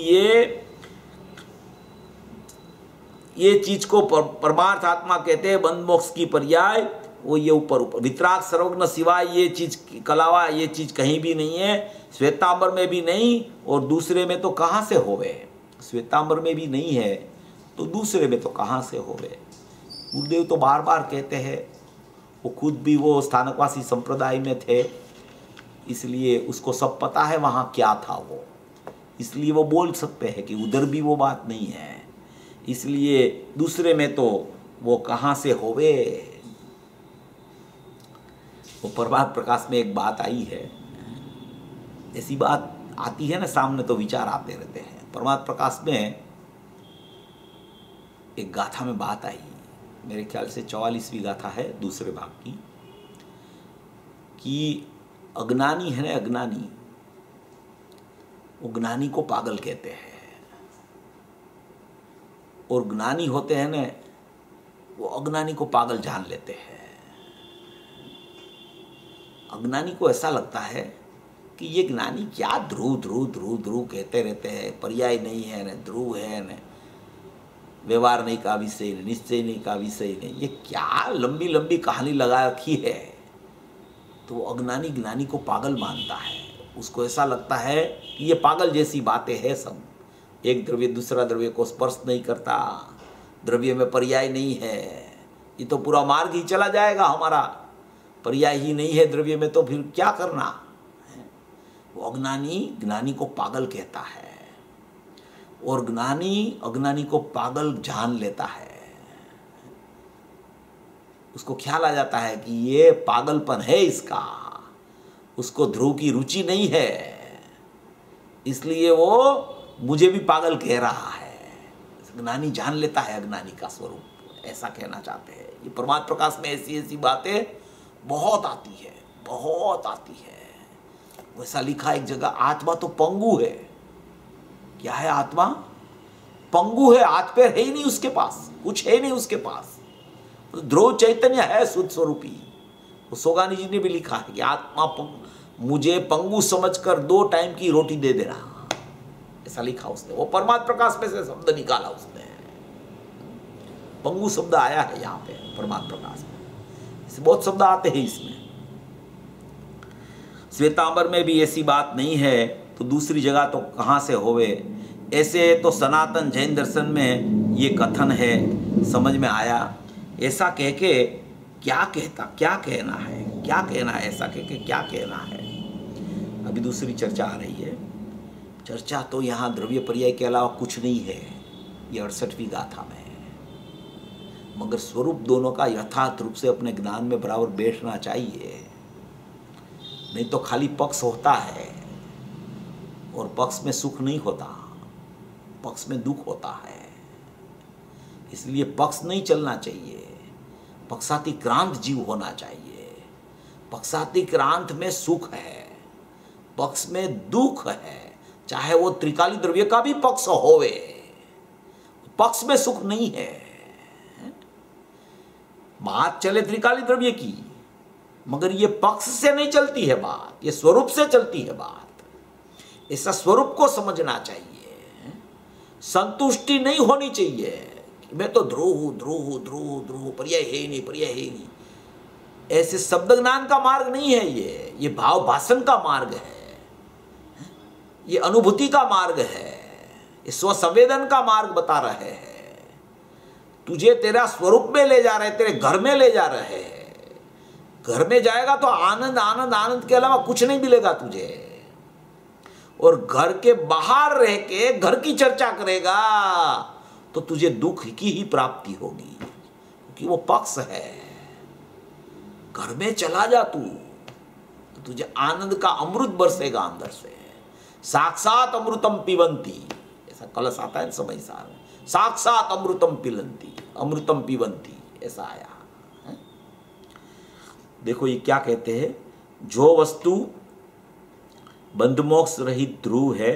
ये चीज को परमार्थ आत्मा कहते हैं, बंद मोक्ष की पर्याय वो ये ऊपर ऊपर। वितराग सर्वज्ञ सिवाय ये चीज कलावा, ये चीज कहीं भी नहीं है, श्वेतांबर में भी नहीं, और दूसरे में तो कहाँ से होवे। श्वेतांबर में भी नहीं है तो दूसरे में तो कहाँ से होवे। गुरुदेव तो बार बार कहते हैं, वो खुद भी वो स्थानकवासी संप्रदाय में थे, इसलिए उसको सब पता है वहाँ क्या था वो, इसलिए वो बोल सकते हैं कि उधर भी वो बात नहीं है, इसलिए दूसरे में तो वो कहाँ से होवे। वो प्रभात प्रकाश में एक बात आई है, ऐसी बात आती है ना सामने तो विचार आते रहते हैं। प्रभात प्रकाश में एक गाथा में बात आई, मेरे ख्याल से 44वीं गाथा है दूसरे भाग की, कि अज्ञानी है ना, अज्ञानी, वो ज्ञानी को पागल कहते हैं, और ज्ञानी होते हैं ना वो अज्ञानी को पागल जान लेते हैं। अज्ञानी को ऐसा लगता है कि ये ज्ञानी क्या ध्रुव ध्रुव ध्रुव ध्रुव कहते रहते हैं, पर्याय नहीं है न ध्रुव है न व्यवहार नहीं का विषय, निश्चय नहीं का विषय नहीं, ये क्या लंबी लंबी कहानी लगा रखी है। तो वो अज्ञानी ज्ञानी को पागल मानता है, उसको ऐसा लगता है कि ये पागल जैसी बातें हैं सब, एक द्रव्य दूसरा द्रव्य को स्पर्श नहीं करता, द्रव्य में पर्याय नहीं है, ये तो पूरा मार्ग ही चला जाएगा हमारा, पर्याय ही नहीं है द्रव्य में, तो फिर क्या करना। वो अज्ञानी ज्ञानी को पागल कहता है, और ज्ञानी अज्ञानी को पागल जान लेता है। उसको ख्याल आ जाता है कि ये पागलपन है इसका, उसको ध्रुव की रुचि नहीं है, इसलिए वो मुझे भी पागल कह रहा है। ज्ञानी जान लेता है अज्ञानी का स्वरूप, ऐसा कहना चाहते हैं। ये प्रमाद प्रकाश में ऐसी ऐसी बातें बहुत आती है, बहुत आती है। वैसा लिखा एक जगह, आत्मा तो पंगु है। क्या है आत्मा? पंगु है, हाथ पैर है ही नहीं उसके पास, कुछ है नहीं उसके पास, ध्रुव चैतन्य है शुद्ध स्वरूपी। वो सोगानी जी ने भी लिखा है कि आत्मा मुझे पंगु समझकर 2 टाइम की रोटी दे देना, ऐसा लिखा उसने। वो परमात्मा प्रकाश में से शब्द निकाला उसने, पंगु शब्द आया है यहाँ पे परमात्मा प्रकाश में, इसे बहुत शब्द आते हैं इसमें। श्वेतांबर में भी ऐसी बात नहीं है, तो दूसरी जगह तो कहाँ से होवे। ऐसे तो सनातन जैन दर्शन में ये कथन है, समझ में आया। ऐसा कह के क्या कहना है, ऐसा कह के क्या कहना है। अभी दूसरी चर्चा आ रही है। चर्चा तो यहाँ द्रव्य पर्याय के अलावा कुछ नहीं है, ये 68वीं गाथा में, मगर स्वरूप दोनों का यथार्थ रूप से अपने ज्ञान में बराबर बैठना चाहिए, नहीं तो खाली पक्ष होता है, और पक्ष में सुख नहीं होता, पक्ष में दुख होता है। इसलिए पक्ष नहीं चलना चाहिए, पक्षातिक्रांत जीव होना चाहिए। पक्षातिक्रांत में सुख है, पक्ष में दुख है, चाहे वो त्रिकाली द्रव्य का भी पक्ष होवे, पक्ष में सुख नहीं है। बात चले त्रिकाली द्रव्य की, मगर ये पक्ष से नहीं चलती है बात, ये स्वरूप से चलती है बात। ऐसा स्वरूप को समझना चाहिए। संतुष्टि नहीं होनी चाहिए कि मैं तो ध्रुव हूं, ध्रुव हूं, ध्रुव हूं, ध्रुव, पर्याय है ही नहीं, पर्याय है ही नहीं। ऐसे शब्द ज्ञान का मार्ग नहीं है ये भाव भाषण का मार्ग है, ये अनुभूति का मार्ग है, ये स्वसंवेदन का मार्ग बता रहे हैं। तुझे तेरा स्वरूप में ले जा रहे, तेरे घर में ले जा रहे हैं। घर में जाएगा तो आनंद आनंद आनंद के अलावा कुछ नहीं मिलेगा तुझे। और घर के बाहर रह के घर की चर्चा करेगा तो तुझे दुख की ही प्राप्ति होगी, क्योंकि वो पक्ष है। घर में चला जा तू तो तुझे आनंद का अमृत बरसेगा अंदर से। साक्षात अमृतम पिबंती, ऐसा कलश आता है समय सार में, साक्षात अमृतम पिबंती, अमृतम पिबंती, ऐसा आया है? देखो ये क्या कहते हैं, जो वस्तु बंध मोक्ष रहित ध्रुव है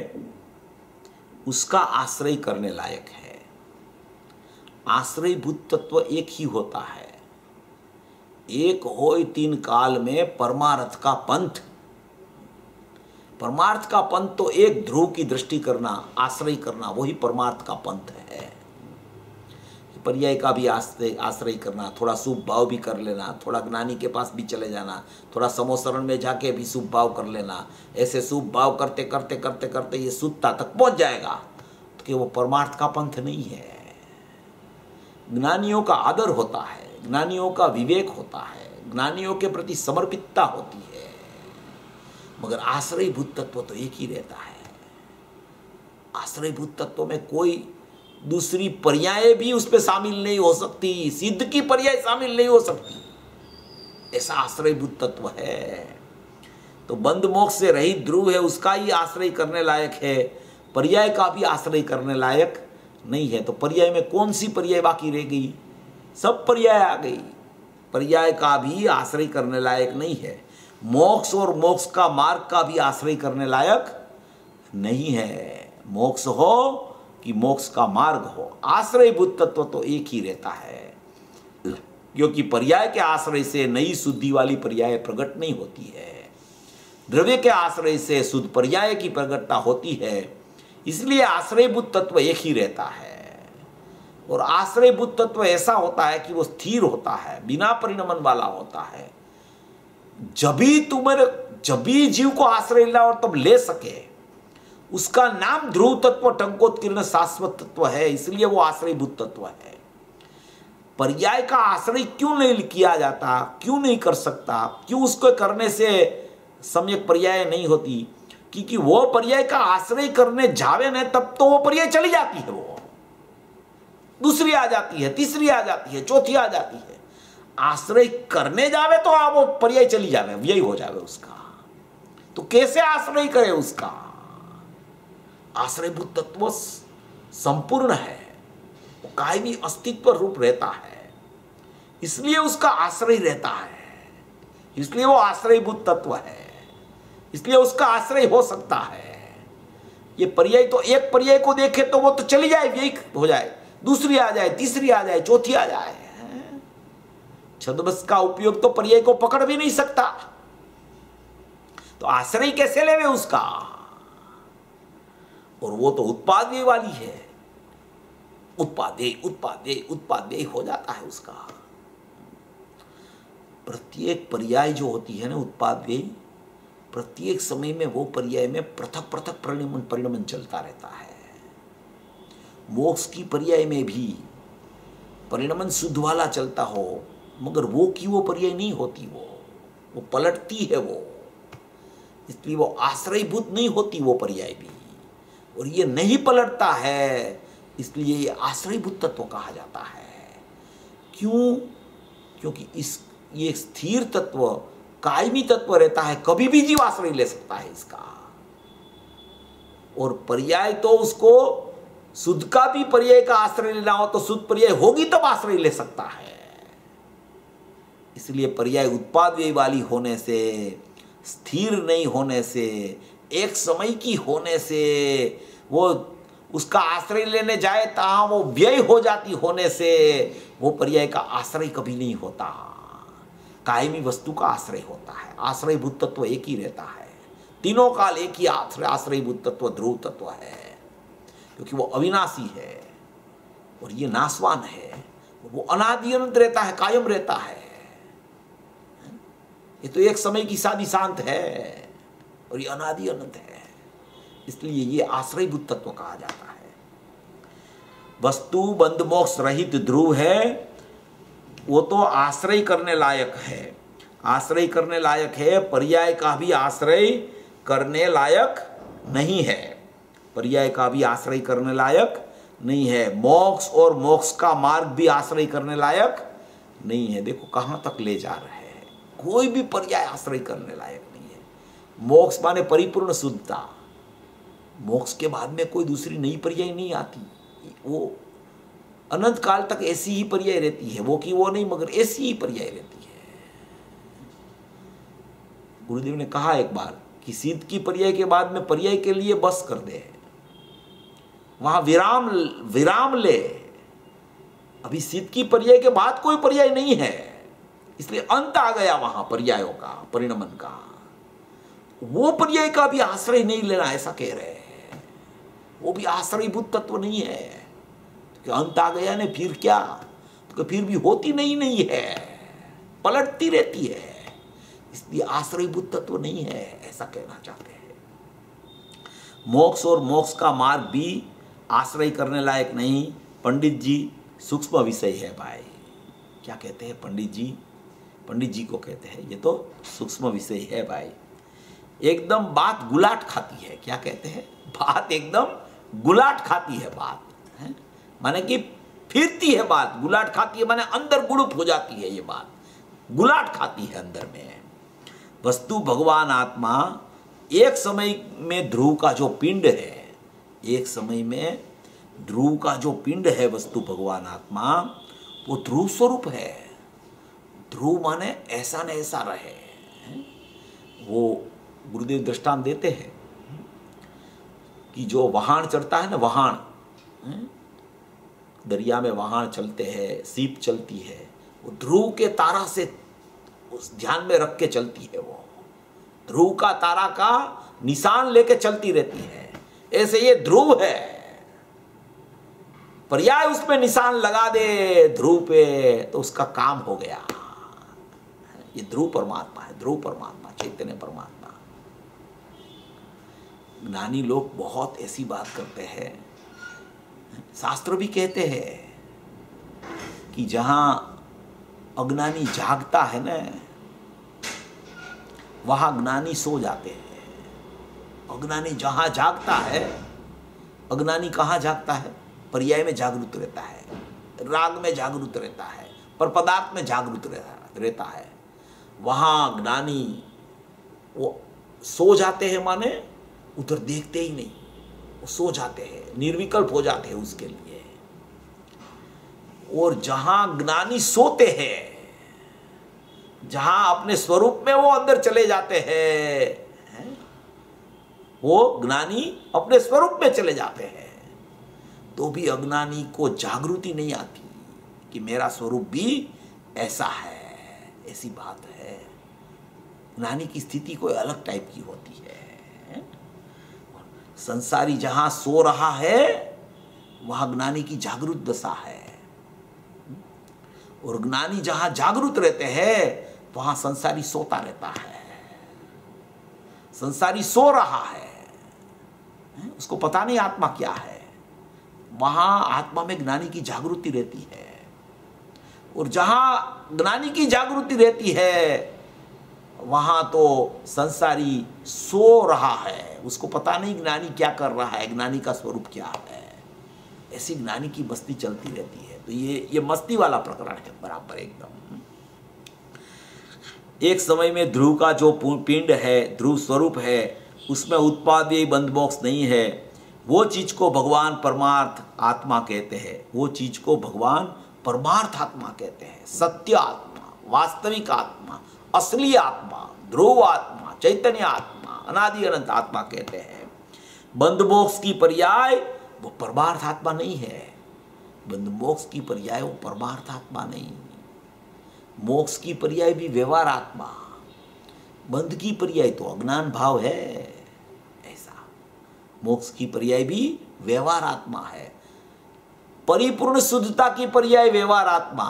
उसका आश्रय करने लायक है। आश्रयभूत तत्व एक ही होता है। एक होय तीन काल में परमार्थ का पंथ। परमार्थ का पंथ तो एक ध्रुव की दृष्टि करना, आश्रय करना, वही परमार्थ का पंथ है। पर्याय का भी आश्रय करना, थोड़ा शुभ भाव भी कर लेना, थोड़ा ज्ञानी के पास भी चले जाना, थोड़ा समोसरण में जाके भी शुभ भाव कर लेना। ऐसे शुभ भाव करते करते करते करते ये शुद्धता तक पहुंच जाएगा कि वो परमार्थ का पंथ नहीं है। ज्ञानियों का आदर होता है, ज्ञानियों का विवेक होता है, ज्ञानियों के प्रति समर्पितता होती है, मगर आश्रयभूत तत्व तो एक ही रहता है। आश्रयभूत तत्व में कोई दूसरी पर्याय भी उस पर शामिल नहीं हो सकती, सिद्ध की पर्याय शामिल नहीं हो सकती, ऐसा आश्रयभूत तत्व है। तो बंध मोक्ष से रहित ध्रुव है, उसका ही आश्रय करने लायक है, पर्याय का भी आश्रय करने लायक नहीं है। तो पर्याय में कौन सी पर्याय बाकी रह गई? सब पर्याय आ गई, पर्याय का भी आश्रय करने लायक नहीं है। मोक्ष और मोक्ष का मार्ग का भी आश्रय करने लायक नहीं है। मोक्ष हो कि मोक्ष का मार्ग हो, आश्रयभूत तत्व तो एक ही रहता है, क्योंकि पर्याय के आश्रय से नई शुद्धि वाली पर्याय प्रकट नहीं होती है। द्रव्य के आश्रय से शुद्ध पर्याय की प्रकटता होती है, इसलिए आश्रयभूत तत्व एक ही रहता है। और आश्रयभूत तत्व ऐसा होता है कि वो स्थिर होता है, बिना परिणमन वाला होता है। जब भी जीव को आश्रय ला और तब ले सके, उसका नाम ध्रुव तत्व टंकोत्कीर्ण शाश्वत तत्व है, इसलिए वो आश्रयभूत तत्व है। पर्याय का आश्रय क्यों नहीं किया जाता, क्यों नहीं कर सकता, क्यों उसको करने से सम्यक पर्याय नहीं होती? क्योंकि वो पर्याय का आश्रय करने जावे न तब तो वो पर्याय चली जाती है, वो दूसरी आ जाती है, तीसरी आ जाती है, चौथी आ जाती है। आश्रय करने जावे तो वो पर्याय चली जावे, यही हो जावे उसका। तो कैसे आश्रय करे उसका? आश्रयभूत तत्व संपूर्ण है, वो कायमी अस्तित्व रूप रहता है, इसलिए उसका आश्रय रहता है, इसलिए वो आश्रयभूत तत्व है, इसलिए उसका आश्रय हो सकता है। ये पर्याय तो एक पर्याय को देखे तो वो तो चली जाए, यही हो जाए, दूसरी आ जाए, तीसरी आ जाए, चौथी आ जाए। छद्मस का उपयोग तो पर्याय को पकड़ भी नहीं सकता, तो आश्रय कैसे लेवे उसका? और वो तो उत्पादेय वाली है, उत्पादेय उत्पादेय उत्पादेय हो जाता है उसका। प्रत्येक पर्याय जो होती है ना उत्पादेय, प्रत्येक समय में वो पर्याय में पृथक पृथक परिणमन चलता रहता है। मोक्ष की पर्याय में भी परिणमन शुद्ध वाला चलता हो, मगर वो की वो पर्याय नहीं होती, वो पलटती है वो, इसलिए वो आश्रयभूत नहीं होती वो पर्याय भी। और ये नहीं पलटता है, इसलिए ये आश्रयभूत तत्व कहा जाता है। क्यों? क्योंकि ये स्थिर तत्व कायमी तत्व रहता है, कभी भी जीव आश्रय ले सकता है इसका। और पर्याय तो उसको शुद्ध का भी पर्याय का आश्रय लेना हो तो शुद्ध पर्याय होगी तब आश्रय ले सकता है। इसलिए पर्याय उत्पाद व्यय वाली होने से, स्थिर नहीं होने से, एक समय की होने से, वो उसका आश्रय लेने जाए तहाँ वो व्यय हो जाती होने से वो पर्याय का आश्रय कभी नहीं होता। कायमी वस्तु का आश्रय होता है। आश्रयभूत तत्व एक ही रहता है। तीनों काल एक ही आश्रयभूत तत्व ध्रुव तत्व है, क्योंकि वो अविनाशी है और ये नाशवान है। वो अनादि अनंत रहता है, कायम रहता है। ये तो एक समय की शादी शांत है और ये अनादि अनंत है। इसलिए ये आश्रयभूत तत्व कहा जाता है। वस्तु बंध मोक्ष रहित ध्रुव है, वो तो आश्रय करने लायक है। आश्रय करने लायक है, पर्याय का भी आश्रय करने लायक नहीं है। पर्याय का भी आश्रय करने लायक नहीं है। मोक्ष और मोक्ष का मार्ग भी आश्रय करने लायक नहीं है। देखो कहाँ तक ले जा रहे हैं। कोई भी पर्याय आश्रय करने लायक नहीं है। मोक्ष माने परिपूर्ण शुद्धता। मोक्ष के बाद में कोई दूसरी नई पर्याय नहीं आती। वो अनंत काल तक ऐसी ही पर्याय रहती है। वो की वो नहीं, मगर ऐसी ही पर्याय रहती है। गुरुदेव ने कहा एक बार कि सिद्ध की पर्याय के बाद में पर्याय के लिए बस कर दे, वहां विराम ले। अभी सिद्ध की पर्याय के बाद कोई पर्याय नहीं है, इसलिए अंत आ गया वहां पर्यायों का, परिणमन का। वो पर्याय का भी आश्रय नहीं लेना, ऐसा कह रहे हैं। वो भी आश्रयभूत तत्व नहीं है, तो अंत आ गया ने फिर क्या, तो फिर भी होती नहीं है, पलटती रहती है। इसलिए आश्रयभूत तत्व नहीं है, ऐसा कहना चाहते हैं। मोक्ष और मोक्ष का मार्ग भी आश्रय करने लायक नहीं। पंडित जी सूक्ष्म विषय है भाई। क्या कहते हैं पंडित जी? पंडित जी को कहते हैं ये तो सूक्ष्म विषय है भाई। एकदम बात गुलाट खाती है। क्या कहते हैं? बात एकदम गुलाट खाती है। बात है माने कि फिरती है बात। गुलाट खाती है माने अंदर गुड़ुप हो जाती है। ये बात गुलाट खाती है अंदर में। वस्तु भगवान आत्मा एक समय में ध्रुव का जो पिंड है, एक समय में ध्रुव का जो पिंड है वस्तु भगवान आत्मा, वो ध्रुव स्वरूप है। ध्रुव माने ऐसा न ऐसा रहे। वो गुरुदेव दृष्टांत देते हैं कि जो वहान चढ़ता है ना, वहान, दरिया में वहान चलते हैं, सीप चलती है, वो ध्रुव के तारा से उस ध्यान में रख के चलती है। वो ध्रुव का तारा का निशान लेके चलती रहती है। ऐसे ये ध्रुव है, पर्याय उसमें निशान लगा दे ध्रुव पे तो उसका काम हो गया। ये ध्रुव परमात्मा है। ध्रुव परमात्मा, चैतन्य परमात्मा। ज्ञानी लोग बहुत ऐसी बात करते हैं। शास्त्र भी कहते हैं कि जहां अज्ञानी जागता है ना, वहां ज्ञानी सो जाते हैं। अज्ञानी जहां जागता है, अज्ञानी कहां जागता है? पर्याय में जागरूक रहता है, राग में जागरूक रहता है, पर पदार्थ में जागरूक रहता है। वहां ज्ञानी वो सो जाते हैं, माने उधर देखते ही नहीं, वो सो जाते हैं, निर्विकल्प हो जाते हैं उसके लिए। और जहां ज्ञानी सोते हैं, जहां अपने स्वरूप में वो अंदर चले जाते हैं, वो ज्ञानी अपने स्वरूप में चले जाते हैं, तो भी अज्ञानी को जागृति नहीं आती कि मेरा स्वरूप भी ऐसा है। ऐसी बात है। ज्ञानी की स्थिति कोई अलग टाइप की होती है। संसारी जहां सो रहा है, वहां ज्ञानी की जागृत दशा है। और ज्ञानी जहां जागृत रहते हैं, वहां संसारी सोता रहता है। संसारी सो रहा है, उसको पता नहीं आत्मा क्या है। वहां आत्मा में ज्ञानी की जागृति रहती है। और जहां ज्ञानी की जागृति रहती है, वहां तो संसारी सो रहा है, उसको पता नहीं ज्ञानी क्या कर रहा है, ज्ञानी का स्वरूप क्या है। ऐसी ज्ञानी की मस्ती चलती रहती है। तो ये मस्ती वाला प्रकरण है बराबर एकदम। एक समय में ध्रुव का जो पिंड है, ध्रुव स्वरूप है, उसमें उत्पाद बंध मोक्ष नहीं है। वो चीज को भगवान परमार्थ आत्मा कहते हैं, वो चीज को भगवान परमार्थ आत्मा कहते हैं। सत्य आत्मा, वास्तविक आत्मा, असली आत्मा, ध्रुव आत्मा, चैतन्य आत्मा, अनादि अनंत आत्मा कहते हैं। बंध मोक्ष की पर्याय वो परमार्थ आत्मा नहीं है। बंध मोक्ष की पर्याय वो परमार्थ आत्मा नहीं। मोक्ष की पर्याय भी व्यवहार आत्मा, बंध की पर्याय तो अज्ञान भाव है। ऐसा मोक्ष की पर्याय भी व्यवहार आत्मा है। परिपूर्ण शुद्धता की पर्याय व्यवहार आत्मा,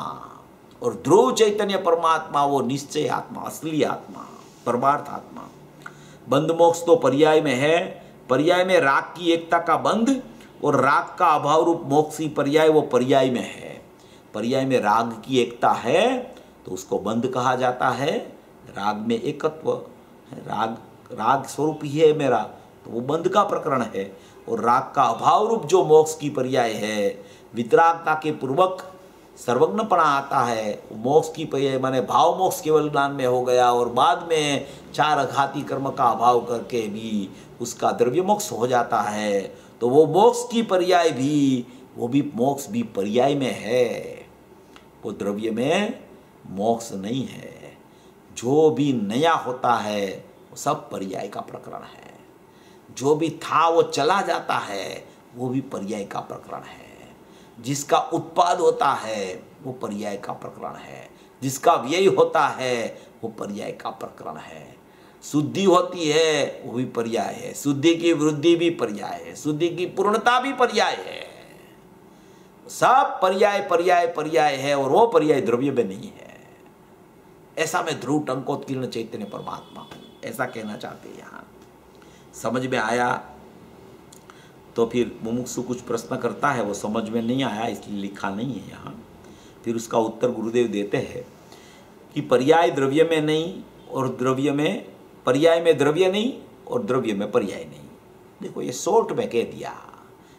और ध्रुव चैतन्य परमात्मा वो निश्चय आत्मा, असली आत्मा, परमार्थ आत्मा। बंध मोक्ष तो पर्याय में है। पर्याय में राग की एकता का बंध और राग का अभाव रूप मोक्ष की पर्याय वो पर्याय में है। पर्याय में राग की एकता है तो उसको बंध कहा जाता है। राग में एकत्व है, राग स्वरूप ही है मेरा, तो वो बंध का प्रकरण है। और राग का अभाव रूप जो मोक्ष की पर्याय है, वितरागता के पूर्वक सर्वज्ञपणा आता है। मोक्ष की पर्याय माने भाव मोक्ष केवल ज्ञान में हो गया, और बाद में चार अघाती कर्म का अभाव करके भी उसका द्रव्य मोक्ष हो जाता है। तो वो मोक्ष की पर्याय भी, वो भी मोक्ष भी पर्याय में है, वो द्रव्य में मोक्ष नहीं है। जो भी नया होता है वो सब पर्याय का प्रकरण है। जो भी था वो चला जाता है, वो भी पर्याय का प्रकरण है। जिसका उत्पाद होता है वो पर्याय का प्रकरण है। जिसका व्यय होता है वो पर्याय का प्रकरण है। शुद्धि होती है वो भी पर्याय है। शुद्धि की वृद्धि भी पर्याय है। शुद्धि की पूर्णता भी पर्याय है। सब पर्याय पर्याय पर्याय है, और वो पर्याय द्रव्य में नहीं है। ऐसा मैं ध्रुव टंकोत्कीर्ण चैतन्य परमात्मा हूं, ऐसा कहना चाहते हैं। यहाँ समझ में आया? तो फिर मुमुक्षु कुछ प्रश्न करता है, वो समझ में नहीं आया इसलिए लिखा नहीं है यहाँ। फिर उसका उत्तर गुरुदेव देते हैं कि पर्याय द्रव्य में नहीं, और द्रव्य में पर्याय में द्रव्य नहीं, और द्रव्य में पर्याय नहीं। देखो ये शॉर्ट में कह दिया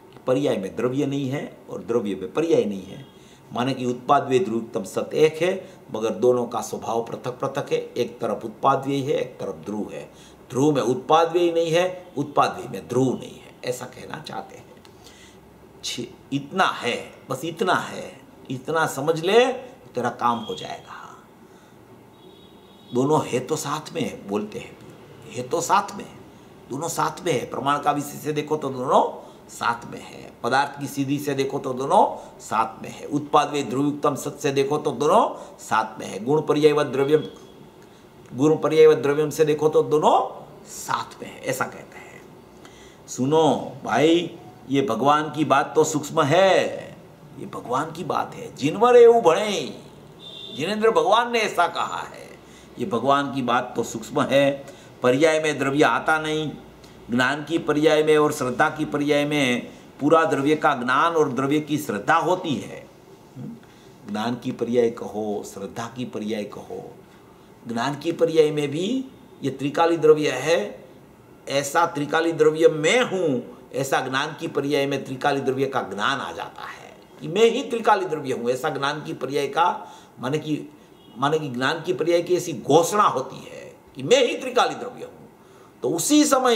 कि पर्याय में द्रव्य नहीं है और द्रव्य में पर्याय नहीं है। माने कि उत्पाद व्यय ध्रुवतम सत एक है, मगर दोनों का स्वभाव पृथक पृथक है। एक तरफ उत्पाद व्यय है, एक तरफ ध्रुव है। ध्रुव में उत्पाद व्यय नहीं है, उत्पाद व्यय में ध्रुव नहीं है, ऐसा कहना चाहते हैं। इतना है, बस इतना है, इतना समझ ले तेरा काम हो जाएगा। दोनों है तो साथ में है, बोलते हैं है तो साथ में, दोनों साथ में है। प्रमाण का विषय से देखो तो दोनों साथ में है। पदार्थ की सीधी से देखो तो दोनों साथ में है। उत्पाद वे ध्रुवयुक्तम सत से देखो तो दोनों साथ में है। गुण पर्यायवत द्रव्यम, गुण पर्यायवत द्रव्यम से देखो तो दोनों साथ में है, ऐसा कहते हैं। सुनो भाई, ये भगवान की बात तो सूक्ष्म है, ये भगवान की बात है। जिनवर एवं भणे, जिनेन्द्र भगवान ने ऐसा कहा है। ये भगवान की बात तो सूक्ष्म है। पर्याय में द्रव्य आता नहीं। ज्ञान की पर्याय में और श्रद्धा की पर्याय में पूरा द्रव्य का ज्ञान और द्रव्य की श्रद्धा होती है। ज्ञान की पर्याय कहो, श्रद्धा की पर्याय कहो। ज्ञान की पर्याय में भी ये त्रिकाली द्रव्य है, ऐसा त्रिकाली द्रव्य मैं हूँ, ऐसा ज्ञान की पर्याय में त्रिकाली द्रव्य का ज्ञान आ जाता है कि मैं ही त्रिकाली द्रव्य हूँ। ऐसा ज्ञान की पर्याय का माने कि ज्ञान की पर्याय की ऐसी घोषणा होती है कि मैं ही त्रिकाली द्रव्य हूँ। तो उसी समय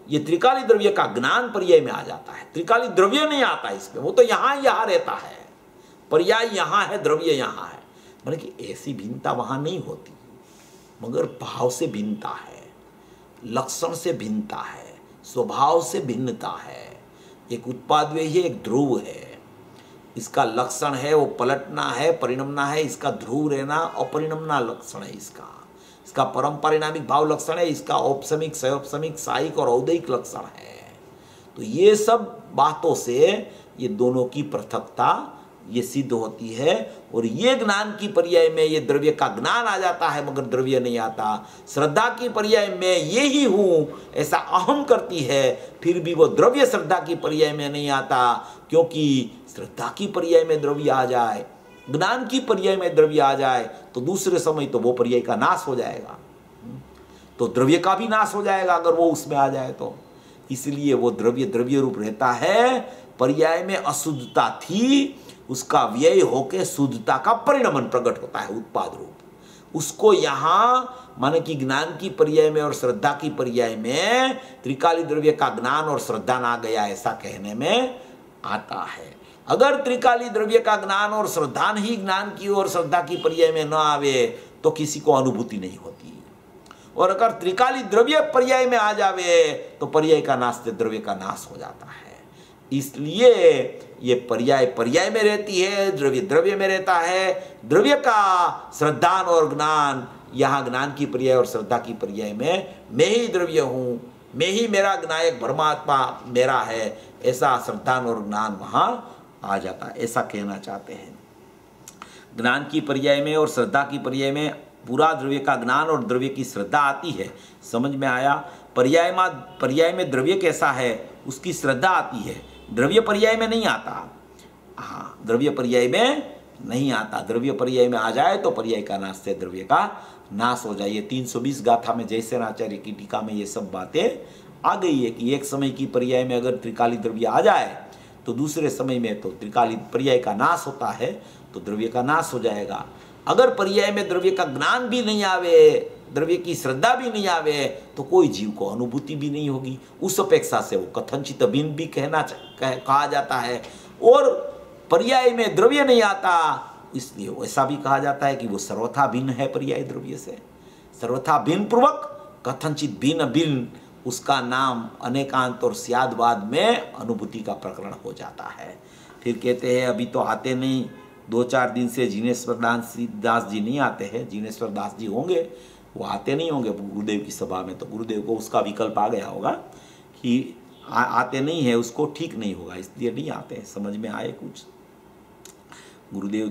ये त्रिकाली द्रव्य का ज्ञान पर्याय में आ जाता है। त्रिकाली द्रव्य नहीं आता इसमें, वो तो यहाँ रहता है। पर्याय यहाँ है, द्रव्य यहाँ है। माने कि ऐसी भिन्नता वहाँ नहीं होती, मगर भाव से भिन्नता है, लक्षण से भिन्नता है, स्वभाव से भिन्नता है। एक उत्पाद वे है, एक ध्रुव है। इसका लक्षण है वो पलटना है, परिणमना है। इसका ध्रुव रहना अपरिणमना लक्षण है। इसका परम परिणामिक भाव लक्षण है। इसका औपसमिक, सौपसमिक, साहिक और औदैहिक लक्षण है। तो ये सब बातों से ये दोनों की पृथकता ये सिद्ध होती है। और ये ज्ञान की पर्याय में ये द्रव्य का ज्ञान आ जाता है, मगर द्रव्य नहीं आता। श्रद्धा की पर्याय में ये ही हूँ ऐसा अहम करती है, फिर भी वो द्रव्य श्रद्धा की पर्याय में नहीं आता, क्योंकि श्रद्धा की पर्याय में द्रव्य आ जाए, ज्ञान की पर्याय में द्रव्य आ जाए तो दूसरे समय तो वो पर्याय का नाश हो जाएगा, तो द्रव्य का भी नाश हो जाएगा अगर वो उसमें आ जाए तो। इसलिए वो द्रव्य द्रव्य रूप रहता है। पर्याय में अशुद्धता थी, उसका व्यय होकर शुद्धता का परिणमन प्रकट होता है उत्पाद रूप। उसको यहाँ माने कि ज्ञान की पर्याय में और श्रद्धा की पर्याय में त्रिकाली द्रव्य का ज्ञान और श्रद्धा ना गया ऐसा कहने में आता है। अगर त्रिकाली द्रव्य का ज्ञान और श्रद्धा ही ज्ञान की और श्रद्धा की पर्याय में न आवे तो किसी को अनुभूति नहीं होती, और अगर त्रिकाली द्रव्य पर्याय में आ जावे तो पर्याय का नाश से द्रव्य का नाश हो जाता है। इसलिए ये पर्याय पर्याय में रहती है, द्रव्य द्रव्य में रहता है। द्रव्य का श्रद्धा और ज्ञान, यहाँ ज्ञान की पर्याय और श्रद्धा की पर्याय में मैं ही द्रव्य हूँ, मैं ही मेरा ज्ञायक परमात्मा मेरा है, ऐसा श्रद्धा और ज्ञान वहाँ आ जाता है, ऐसा कहना चाहते हैं। ज्ञान की पर्याय में और श्रद्धा की पर्याय में पूरा द्रव्य का ज्ञान और द्रव्य की श्रद्धा आती है, समझ में आया। पर्याय में द्रव्य कैसा है उसकी श्रद्धा आती है, द्रव्य पर्याय में नहीं आता। हाँ, द्रव्य पर्याय में नहीं आता, द्रव्य पर्याय में आ जाए तो पर्याय का नाश से द्रव्य का नाश हो जाए। 320 गाथा में जयसेनाचार्य की टीका में ये सब बातें आ गई है कि एक समय की पर्याय में अगर त्रिकाली द्रव्य आ जाए तो दूसरे समय में तो त्रिकाली पर्याय का नाश होता है, तो द्रव्य का नाश हो जाएगा। अगर पर्याय में द्रव्य का ज्ञान भी नहीं आवे, द्रव्य की श्रद्धा भी नहीं आवे, तो कोई जीव को अनुभूति भी नहीं होगी। उस अपेक्षा से वो कथनचित भिन्न भी कहा जाता है। और पर्याय में द्रव्य नहीं आता, इसलिए ऐसा भी कहा जाता है कि वो सर्वथा भिन्न है पर्याय द्रव्य से, सर्वथा भिन्न पूर्वक कथनचित भिन्न भिन्न, उसका नाम अनेकांत और स्यादवाद में अनुभूति का प्रकरण हो जाता है। फिर कहते हैं अभी तो आते नहीं, 2-4 दिन से जिनेश्वर दास जी नहीं आते हैं। जिनेश्वर दास जी होंगे, वो आते नहीं होंगे गुरुदेव की सभा में, तो गुरुदेव को उसका विकल्प आ गया होगा कि आते नहीं है, उसको ठीक नहीं होगा इसलिए नहीं आते हैं। समझ में आए कुछ? गुरुदेव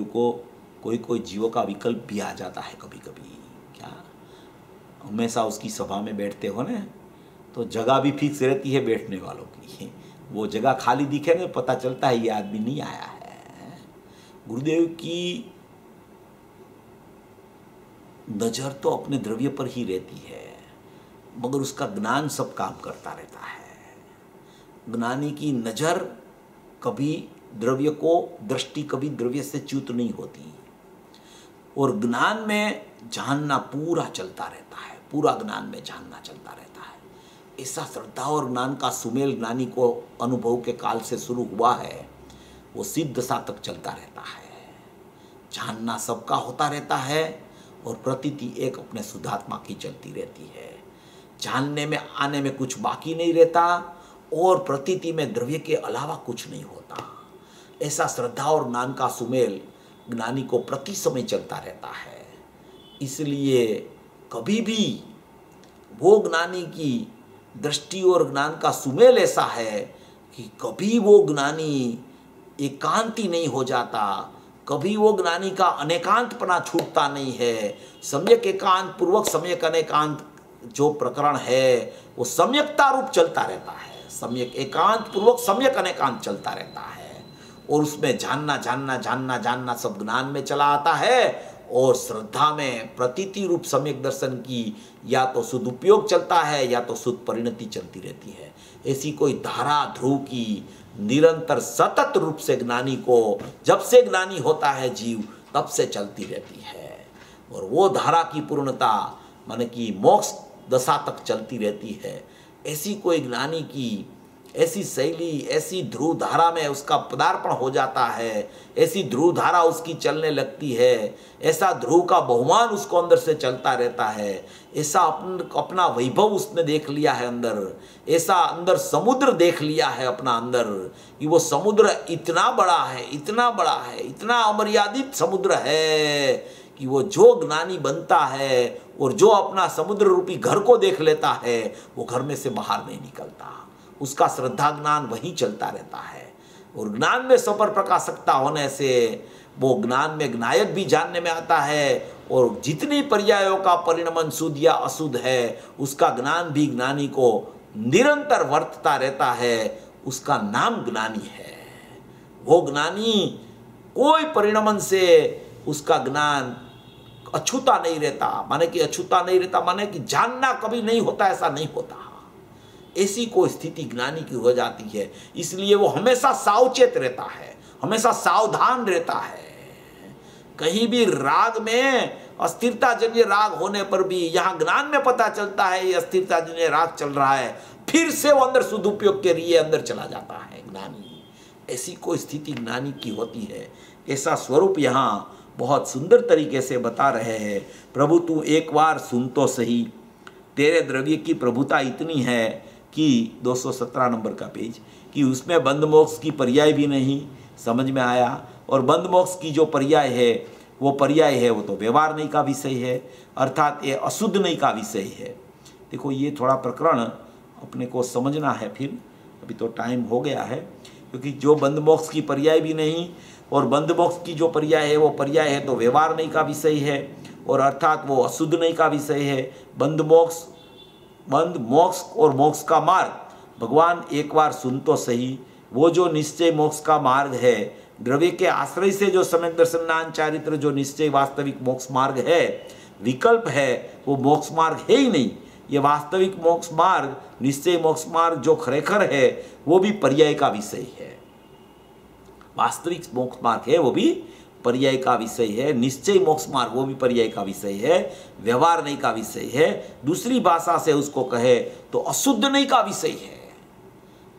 को कोई कोई जीवों का विकल्प भी आ जाता है कभी कभी। क्या हमेशा उसकी सभा में बैठते हो ना, तो जगह भी फिक्स रहती है बैठने वालों की। वो जगह खाली दिखे ना, पता चलता है ये आदमी नहीं आया है। गुरुदेव की नजर तो अपने द्रव्य पर ही रहती है, मगर उसका ज्ञान सब काम करता रहता है। ज्ञानी की नजर कभी द्रव्य को, दृष्टि कभी द्रव्य से च्युत नहीं होती, और ज्ञान में जानना पूरा चलता रहता है, पूरा ज्ञान में जानना चलता रहता है। ऐसा श्रद्धा और ज्ञान का सुमेल ज्ञानी को अनुभव के काल से शुरू हुआ है, वो सिद्ध दशा तक चलता रहता है। जानना सबका होता रहता है और प्रतीति एक अपने शुद्धात्मा की चलती रहती है। जानने में आने में कुछ बाकी नहीं रहता और प्रतीति में द्रव्य के अलावा कुछ नहीं होता। ऐसा श्रद्धा और ज्ञान का सुमेल ज्ञानी को प्रति समय चलता रहता है। इसलिए कभी भी वो ज्ञानी की दृष्टि और ज्ञान का सुमेल ऐसा है कि कभी वो ज्ञानी एकांती नहीं हो जाता, कभी वो ज्ञानी का अनेकांतपना छूटता नहीं है। सम्यक एकांत पूर्वक सम्यक अनेकांत जो प्रकरण है वो सम्यकता रूप चलता रहता है। सम्यक एकांत पूर्वक सम्यक अनेकांत चलता रहता है, और उसमें जानना जानना जानना जानना सब ज्ञान में चला आता है, और श्रद्धा में प्रतीति रूप सम्यक दर्शन की या तो सदुपयोग चलता है या तो शुद्ध परिणति चलती रहती है। ऐसी कोई धारा ध्रुव की निरंतर सतत रूप से ज्ञानी को, जब से ज्ञानी होता है जीव तब से चलती रहती है, और वो धारा की पूर्णता माने कि मोक्ष दशा तक चलती रहती है। ऐसी कोई ज्ञानी की ऐसी शैली, ऐसी ध्रुव धारा में उसका पदार्पण हो जाता है, ऐसी ध्रुव धारा उसकी चलने लगती है, ऐसा ध्रुव का बहुमान उसको अंदर से चलता रहता है, ऐसा अपना वैभव उसने देख लिया है अंदर, ऐसा अंदर समुद्र देख लिया है अपना अंदर, कि वो समुद्र इतना बड़ा है, इतना बड़ा है, इतना अमर्यादित समुद्र है कि वो जो ज्ञानी बनता है और जो अपना समुद्र रूपी घर को देख लेता है, वो घर में से बाहर नहीं निकलता। उसका श्रद्धा ज्ञान वहीं चलता रहता है, और ज्ञान में स्वपर प्रकाशकता होने से वो ज्ञान में ज्ञायक भी जानने में आता है, और जितनी पर्यायों का परिणमन शुद्ध या अशुद्ध है उसका ज्ञान भी ज्ञानी को निरंतर वर्तता रहता है। उसका नाम ज्ञानी है। वो ज्ञानी कोई परिणमन से उसका ज्ञान अछूता नहीं रहता। माने कि अछूता नहीं रहता माने कि जानना कभी नहीं होता, ऐसा नहीं होता। ऐसी कोई स्थिति ज्ञानी की हो जाती है, इसलिए वो हमेशा सावचेत रहता है, हमेशा सावधान रहता है। कहीं भी राग में अस्थिरता जन्य राग होने पर भी यहाँ ज्ञान में पता चलता है ये अस्थिरता जन्य राग चल रहा है, फिर से वो अंदर सदुपयोग के लिए अंदर चला जाता है ज्ञानी। ऐसी कोई स्थिति ज्ञानी की होती है। ऐसा स्वरूप यहाँ बहुत सुंदर तरीके से बता रहे हैं। प्रभु तू एक बार सुन तो सही, तेरे द्रव्य की प्रभुता इतनी है कि 217 नंबर का पेज, कि उसमें बंध मोक्ष की पर्याय भी नहीं समझ में आया। और बंध मोक्ष की जो पर्याय है वो तो व्यवहार नहीं का विषय है, अर्थात ये अशुद्ध नहीं का विषय है। देखो ये थोड़ा प्रकरण अपने को समझना है, फिर अभी तो टाइम हो गया है, क्योंकि जो बंध मोक्ष की पर्याय भी नहीं और बंध मोक्ष की जो पर्याय है वो पर्याय है तो व्यवहार नहीं का विषय है, और अर्थात वो अशुद्ध नहीं का विषय है। बंध मोक्ष और मोक्ष का मार्ग भगवान एक बार सुन तो सही, वो जो निश्चय मोक्ष का मार्ग है, द्रव्य के आश्रय से जो सम्यक दर्शन ज्ञान चारित्र जो निश्चय वास्तविक मोक्ष मार्ग है, विकल्प है, वो मोक्ष मार्ग है ही नहीं। ये वास्तविक मोक्ष मार्ग, निश्चय मोक्ष मार्ग जो खरेखर है वो भी पर्याय का विषय है। वास्तविक मोक्ष मार्ग है वो भी पर्याय का विषय है, निश्चय मोक्ष मार्ग वो भी पर्याय का विषय है, व्यवहार नहीं का विषय है। दूसरी भाषा से उसको कहे तो अशुद्ध नहीं का विषय है।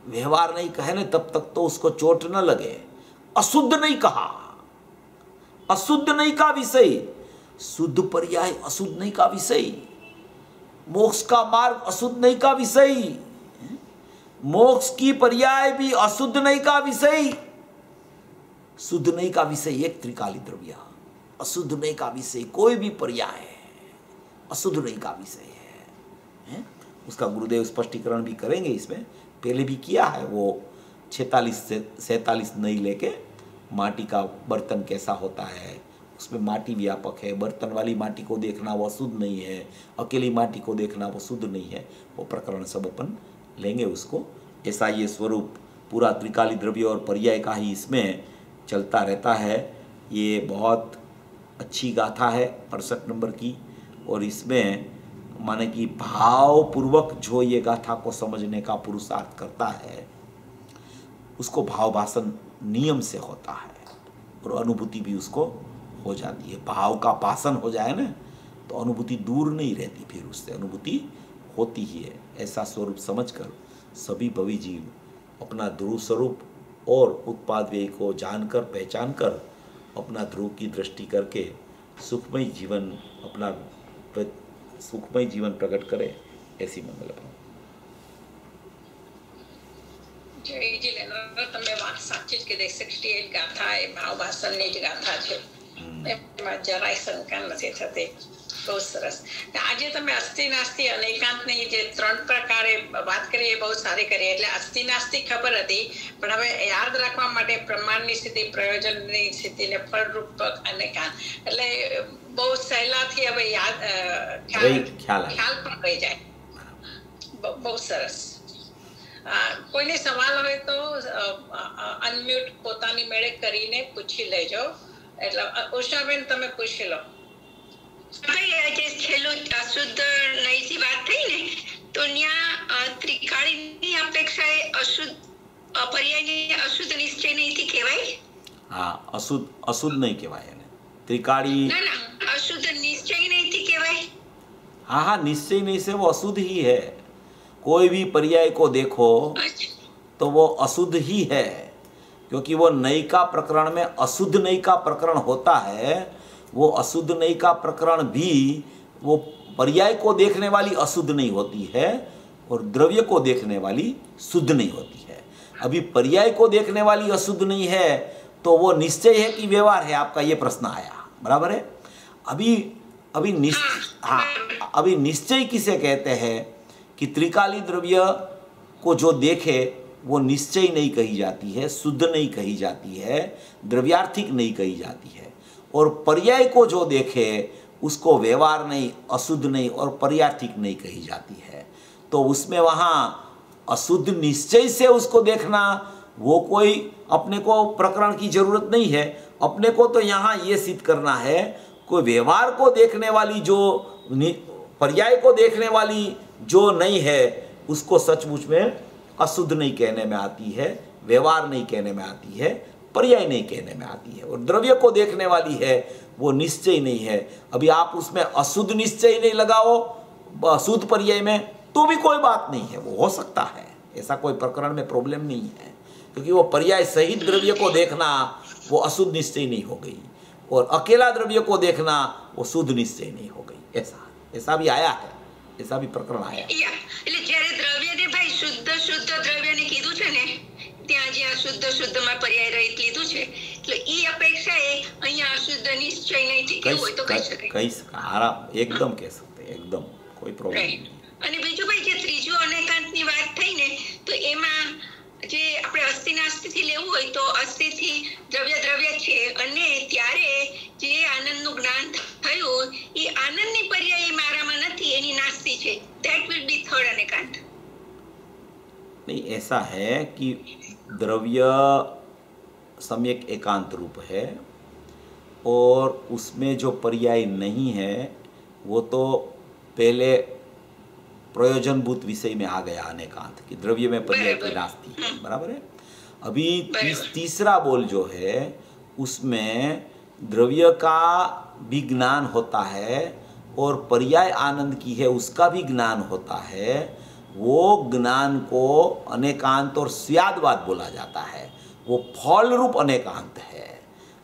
व्यवहार नहीं कहे ना तब तक तो उसको चोट न लगे। अशुद्ध नहीं कहा, अशुद्ध नहीं का विषय, शुद्ध पर्याय अशुद्ध नहीं का विषय, मोक्ष का मार्ग अशुद्ध नहीं का विषय, मोक्ष की पर्याय भी अशुद्ध नहीं का विषय। शुद्ध नहीं का विषय एक त्रिकाली द्रव्य, अशुद्ध नहीं का विषय कोई भी पर्याय अशुद्ध नहीं का विषय है। उसका गुरुदेव स्पष्टीकरण भी करेंगे, इसमें पहले भी किया है। वो 46 से 47 नहीं लेके माटी का बर्तन कैसा होता है, उसमें माटी व्यापक है, बर्तन वाली माटी को देखना वो अशुद्ध नहीं है, अकेली माटी को देखना वो शुद्ध नहीं है। वो प्रकरण सब अपन लेंगे उसको। ऐसा ये स्वरूप पूरा त्रिकाली द्रव्य और पर्याय का ही इसमें चलता रहता है। ये बहुत अच्छी गाथा है 68 नंबर की, और इसमें माने कि भावपूर्वक जो ये गाथा को समझने का पुरुषार्थ करता है उसको भाव भाषण नियम से होता है और अनुभूति भी उसको हो जाती है। भाव का भाषण हो जाए ना तो अनुभूति दूर नहीं रहती, फिर उससे अनुभूति होती ही है। ऐसा स्वरूप समझकर सभी भवी जीव अपना ध्रुव स्वरूप और उत्पाद व्यय को जानकर पहचान कर अपना ध्रुव की दृष्टि करके सुखमय जीवन अपना सुखमय जीवन प्रकट करे। ऐसी मंगल તમે વાત સાચી જ કીધી 68 ગાથા એ ભાવ ભાષણની જ ગાથા છે, એમાં જરાય શંકા નથી થતી। બહુ સરસ। આજે તમે અસ્થિ નાસ્તિ અનેકાંતની જે ત્રણ પ્રકારે વાત કરી એ બહુ સારી કરી। એટલે અસ્થિ નાસ્તિ ખબર હતી, પણ હવે યાદ રાખવા માટે પ્રમાણની સ્થિતિ, પ્રયોજનની સ્થિતિ ને ફળરૂપ અનેકાંત, એટલે બહુ સહેલાથી હવે યાદ ખ્યાલ પણ રહી જાય। બહુ સરસ। કોઈને સવાલ હોય તો અનમ્યુટ પોતાની મેળે કરીને પૂછી લેજો। એટલે ઉષાબેન તમે પૂછી લો। જે છેલ્લું અશુદ્ધ નહીથી વાત થઈ ને, તો ત્યાં ત્રિકાળીની અપેક્ષાએ અશુદ્ધ પર્યાયને અશુદ્ધ નિશ્ચય નહીથી કહેવાય? हाँ, अशुद्ध नहीं कहवाय ने त्रिकाड़ी। ना ना, अशुद्ध निश्चय नहींથી કહેવાય। हाँ हाँ, निश्चय नहीं से वो अशुद्ध ही है। कोई भी पर्याय को देखो तो वो अशुद्ध ही है, क्योंकि वो नई का प्रकरण में अशुद्ध नई का प्रकरण होता है। वो अशुद्ध नई का प्रकरण भी वो पर्याय को देखने वाली अशुद्ध नहीं होती है और द्रव्य को देखने वाली शुद्ध नहीं होती है। अभी पर्याय को देखने वाली अशुद्ध नहीं है तो वो निश्चय है कि व्यवहार है, आपका ये प्रश्न आया, बराबर है। अभी निश्चय किसे कहते हैं कि त्रिकाली द्रव्य को जो देखे वो निश्चय नहीं कही जाती है, शुद्ध नहीं कही जाती है, द्रव्यार्थिक नहीं कही जाती है। और पर्याय को जो देखे उसको व्यवहार नहीं, अशुद्ध नहीं और पर्यार्थिक नहीं कही जाती है। तो उसमें वहाँ अशुद्ध निश्चय से उसको देखना, वो कोई अपने को प्रकरण की जरूरत नहीं है। अपने को तो यहाँ ये सिद्ध करना है, कोई व्यवहार को देखने वाली जो पर्याय को देखने वाली जो नहीं है उसको सचमुच में अशुद्ध नहीं कहने में आती है, व्यवहार नहीं कहने में आती है, पर्याय नहीं कहने में आती है, और द्रव्य को देखने वाली है वो निश्चय नहीं है। अभी आप उसमें अशुद्ध निश्चय नहीं लगाओ अशुद्ध पर्याय में तो भी कोई बात नहीं है, वो हो सकता है, ऐसा कोई प्रकरण में प्रॉब्लम नहीं है, क्योंकि वो पर्याय सहित द्रव्य को देखना वो अशुद्ध निश्चय नहीं हो गई, और अकेला द्रव्य को देखना वो शुद्ध निश्चय नहीं हो गई। ऐसा भी आया है, ऐसा भी प्रकरण आया है। એટલે જ્યારે દ્રવ્યને ભાઈ શુદ્ધ શુદ્ધ દ્રવ્યને કીધું છે ને, ત્યાં જ્યાં શુદ્ધ શુદ્ધમાં પર્યાય રહિત લીધું છે, એટલે ઈ અપેક્ષાએ અહીંયા અશુદ્ધ નિશ્ચય નહીં કેવું હોય તો કહી શકાય। કહી શકાય, આરામ एकदम कह सकते, एकदम कोई प्रॉब्लम नहीं। અને બીજું ભાઈ જે ત્રીજું અનેકાંતની વાત થઈ ને, તો એમાં જે આપણે અસ્થિ નાસ્તિથી લેવું હોય તો અસ્થિથી દ્રવ્ય દ્રવ્ય છે, અને ત્યારે જે આનંદનું જ્ઞાન થયું એ આનંદની પર્યાય મારામાં નથી, એની નાસ્તિ છે, ધેટ વિલ બી થર્ડ અનેકાંત। नहीं, ऐसा है कि द्रव्य सम्यक एकांत रूप है और उसमें जो पर्याय नहीं है वो तो पहले प्रयोजनभूत विषय में आ गया अनेकांत कि द्रव्य में पर्याय की नास्ती है, बराबर है। अभी तीसरा बोल जो है उसमें द्रव्य का भी ज्ञान होता है और पर्याय आनंद की है उसका भी ज्ञान होता है। वो ज्ञान को अनेकांत और स्यादवाद बोला जाता है, वो फल रूप अनेकांत है।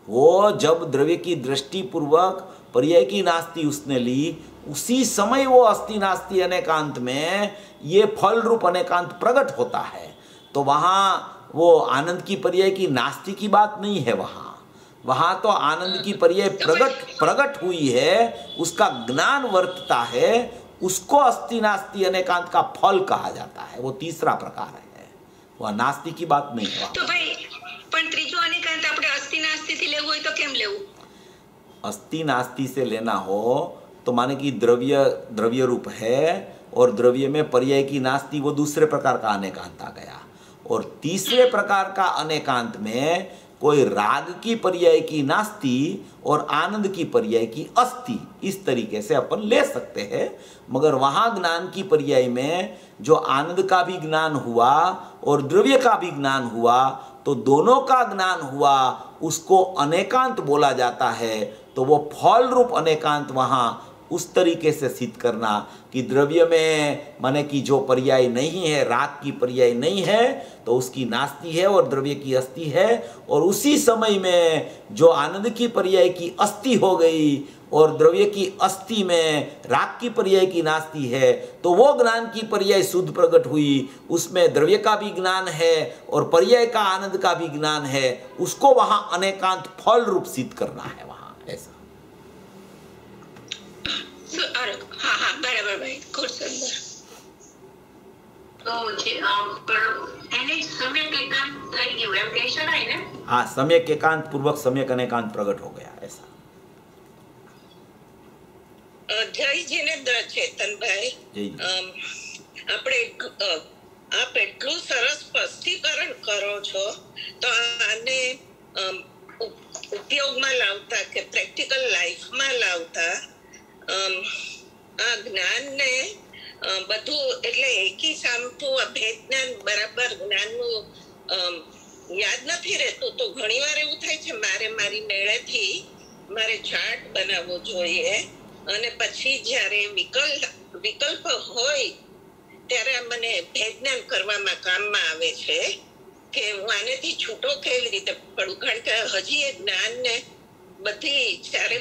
वो जब द्रव्य की दृष्टि पूर्वक पर्याय की नास्ती उसने ली, उसी समय वो अस्थि नास्ति अनेकांत में ये फल रूप अनेकांत प्रकट होता है। तो वहाँ वो आनंद की पर्याय की नास्ति की बात नहीं है, वहाँ तो आनंद की पर्याय प्रकट हुई है, उसका ज्ञान वर्तता है, उसको अस्थि नास्ति अनेकांत का फल कहा जाता है। वो तीसरा प्रकार है, वह नास्ति की बात नहीं है। तो भाई पण त्रीजो अनेकांत આપણે અસ્થિ નાસ્તિથી લેવું હોય તો કેમ લેવું? अस्थि नास्ति से लेना हो तो माने कि द्रव्य रूप है और द्रव्य में पर्याय की नास्ति, वो दूसरे प्रकार का अनेकांत आ गया। और तीसरे प्रकार का अनेकांत में कोई राग की पर्याय की नास्ति और आनंद की पर्याय की अस्थि, इस तरीके से अपन ले सकते हैं। मगर वहाँ ज्ञान की पर्याय में जो आनंद का भी ज्ञान हुआ और द्रव्य का भी ज्ञान हुआ, तो दोनों का ज्ञान हुआ, उसको अनेकांत बोला जाता है। तो वो फल रूप अनेकांत वहाँ उस तरीके से सिद्ध करना कि द्रव्य में माने कि जो पर्याय नहीं है, राग की पर्याय नहीं है, तो उसकी नास्ति है और द्रव्य की अस्थि है। और उसी समय में जो आनंद की पर्याय की अस्थि हो गई और द्रव्य की अस्थि में राग की पर्याय की नास्ति है, तो वो ज्ञान की पर्याय शुद्ध प्रकट हुई, उसमें द्रव्य का भी ज्ञान है और पर्याय का आनंद का भी ज्ञान है, उसको वहाँ अनेकांत फल रूप सिद्ध करना है वहाँ, ऐसा। हाँ हाँ बराबर भाई, खूब सुंदर। तो એને सम्यक एकांत થઈ ગયું એમ કહી શકાય ને? हाँ, सम्यक एकांत पूर्वक सम्यक अनेकांत प्रकट हो गया, ऐसा। જય જીનેન્દ્ર ચેતનભાઈ, આપણે આપ એટલું સરસ સ્પષ્ટીકરણ કરો છો, તો આને ઉપયોગમાં લાવતા કે પ્રેક્ટિકલ લાઈફમાં લાવતા આ જ્ઞાનને બધું એટલે એકી સામઠું અભેદ જ્ઞાન બરાબર જ્ઞાનનું યાદ નથી રહેતું, તો ઘણીવાર એવું થાય છે મારે મારી મેળેથી મારે ચાર્ટ બનાવવો જોઈએ, અને પછી જ્યારે વિકલ્પ હોય ત્યારે મને ભેદજ્ઞાન કરવામાં કામમાં આવે છે કે હું આનેથી છૂટો કેવી રીતે પડું, કારણ કે હજી એ જ્ઞાનને બધી ચારે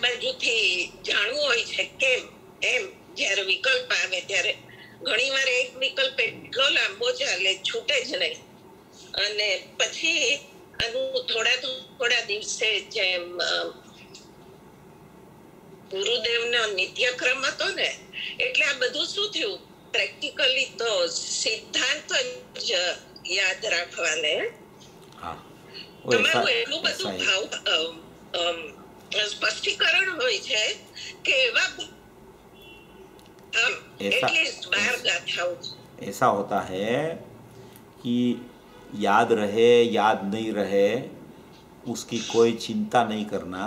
બાજુથી જાણવું હોય છે કેમ એમ જ્યારે વિકલ્પ આવે ત્યારે ઘણીવાર એક વિકલ્પ એટલો લાંબો ચાલે, છૂટે જ નહીં, અને પછી થોડા દિવસે જેમ ગુરુદેવનો નિત્યક્રમ હતો ને, એટલે આ બધું શું થયું પ્રેક્ટિકલી તો સિદ્ધાંત જ યાદ રાખવાને તમારું એટલું બધું સ્પષ્ટીકરણ હોય છે કે એવા एटलीस्ट 12 गाथाओं। ऐसा होता है कि याद रहे याद नहीं रहे उसकी कोई चिंता नहीं करना,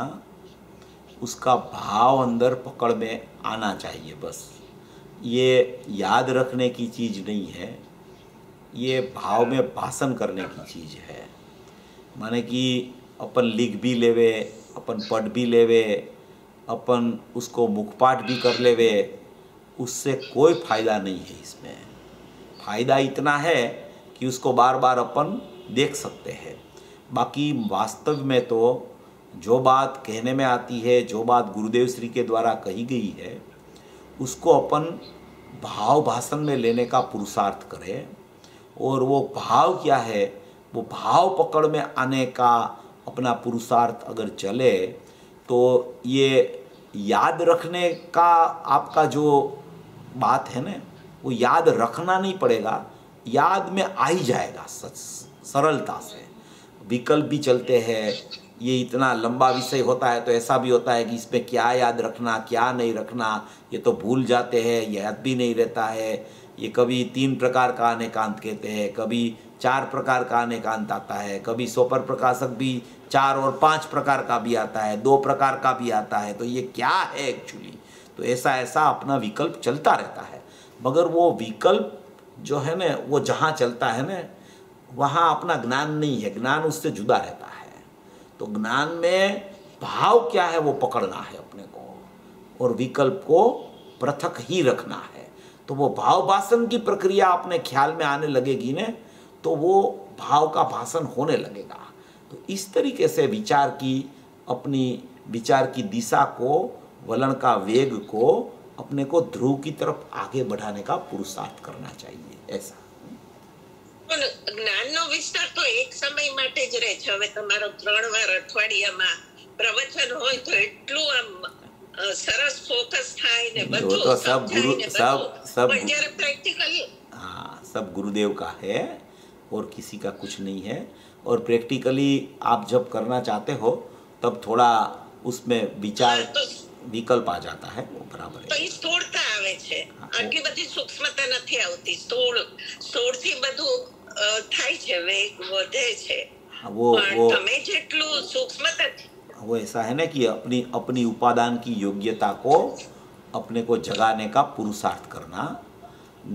उसका भाव अंदर पकड़ में आना चाहिए बस। ये याद रखने की चीज़ नहीं है, ये भाव में भाषण करने की चीज़ है। माने कि अपन लिख भी लेवे, अपन पढ़ भी लेवे, अपन उसको मुखपाठ भी कर लेवे, उससे कोई फायदा नहीं है। इसमें फायदा इतना है कि उसको बार बार अपन देख सकते हैं। बाकी वास्तव में तो जो बात कहने में आती है, जो बात गुरुदेव श्री के द्वारा कही गई है, उसको अपन भाव भाषण में लेने का पुरुषार्थ करें। और वो भाव क्या है, वो भाव पकड़ में आने का अपना पुरुषार्थ अगर चले तो ये याद रखने का आपका जो बात है ना, वो याद रखना नहीं पड़ेगा, याद में आ ही जाएगा सरलता से। विकल्प भी चलते हैं, ये इतना लंबा विषय होता है तो ऐसा भी होता है कि इसमें क्या याद रखना क्या नहीं रखना, ये तो भूल जाते हैं, याद भी नहीं रहता है। ये कभी 3 प्रकार का अनेकांत कहते हैं, कभी 4 प्रकार का अनेकांत आता है, कभी सोपर प्रकाशक भी 4 और 5 प्रकार का भी आता है, 2 प्रकार का भी आता है। तो ये क्या है एक्चुअली, तो ऐसा ऐसा अपना विकल्प चलता रहता है। मगर वो विकल्प जो है ना, वो जहाँ चलता है ना, वहाँ अपना ज्ञान नहीं है, ज्ञान उससे जुदा रहता है। तो ज्ञान में भाव क्या है वो पकड़ना है अपने को, और विकल्प को पृथक ही रखना है। तो वो भाव भाषण की प्रक्रिया अपने ख्याल में आने लगेगी ने, तो वो भाव का भाषण होने लगेगा। तो इस तरीके से विचार की, अपनी विचार की दिशा को, वलन का वेग को अपने को ध्रुव की तरफ आगे बढ़ाने का पुरुषार्थ करना चाहिए। ऐसा જ્ઞાનનો વિસ્તાર તો એક સમય માટે જ રહે છે। હવે તમારો 3 વાર અઠવાડિયામાં પ્રવચન હોય તો એટલું આમ સરસ ફોકસ થાય ને બધું तो सब गुरु सब પણ જ્યારે પ્રેક્ટિકલી हाँ, सब गुरुदेव का है और किसी का कुछ नहीं है। और प्रैक्टिकली आप जब करना चाहते हो तब थोड़ा उसमें विचार विकल्प आ जाता है, वो बराबर તો है। ઈ સ્થૂળતા આવે છે, આટલી બધી સૂક્ષ્મતા નથી આવતી। સ્થૂળથી બધું થાય છે, વેગ વધે છે। हाँ, वो પણ તમે જેટલું સૂક્ષ્મતા वो ऐसा है ना कि अपनी अपनी उपादान की योग्यता को अपने को जगाने का पुरुषार्थ करना।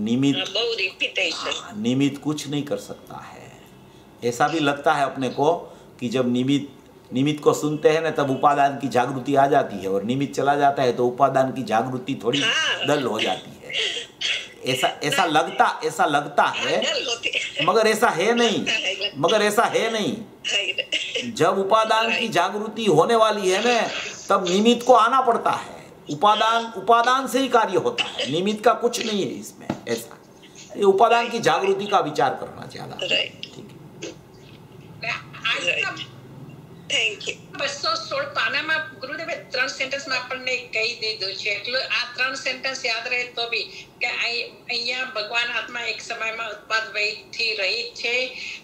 निमित्त બહુ રિપીટેશન निमित्त कुछ नहीं कर सकता है। ऐसा भी लगता है अपने को कि जब निमित्त को सुनते हैं ना, तब उपादान की जागृति आ जाती है, और निमित्त चला जाता है तो उपादान की जागृति थोड़ी डल हो जाती है। ऐसा लगता है, मगर ऐसा है नहीं। जब उपादान की जागृति होने वाली है ना, तब निमित्त को आना पड़ता है। उपादान से ही कार्य होता है, निमित्त का कुछ नहीं है इसमें। ऐसा ये उपादान की जागृति का विचार करना ज्यादा ठीक है। Thank you. 216 પાનામાં ગુરુદેવે 3 સેન્ટેન્સમાં આપણને કહી દીધું છે, એટલે આ 3 સેન્ટેન્સ યાદ રહે તો બી કે અહીંયા ભગવાન આત્મા એક સમયમાં ઉત્પાદ વયથી રહિત છે,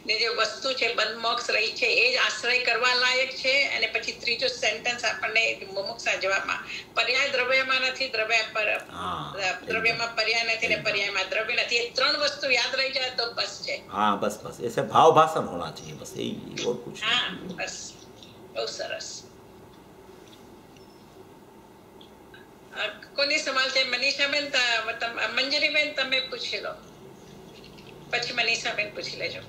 ને જે વસ્તુ છે બંધ મોક્ષ રહી છે એ જ આશ્રય કરવા લાયક છે। અને પછી ત્રીજો સેન્ટેન્સ આપણને મુમુક્ષા જવાબમાં પર્યાય દ્રવ્યમાં નથી, દ્રવ્યમાં પર્યાય નથી ને પર્યાયમાં દ્રવ્ય નથી, એ 3 વસ્તુ યાદ રહી જાય તો બસ છે। हाँ, बस ऐसे भाव भाषण होना चाहिए, बस यही, और कुछ हाँ बस, બહુ સરસ। કોની સવાલ છે? મનીષાબેન, મંજરીબેન તમે પૂછી લો, પછી મનીષાબેન પૂછી લેજો।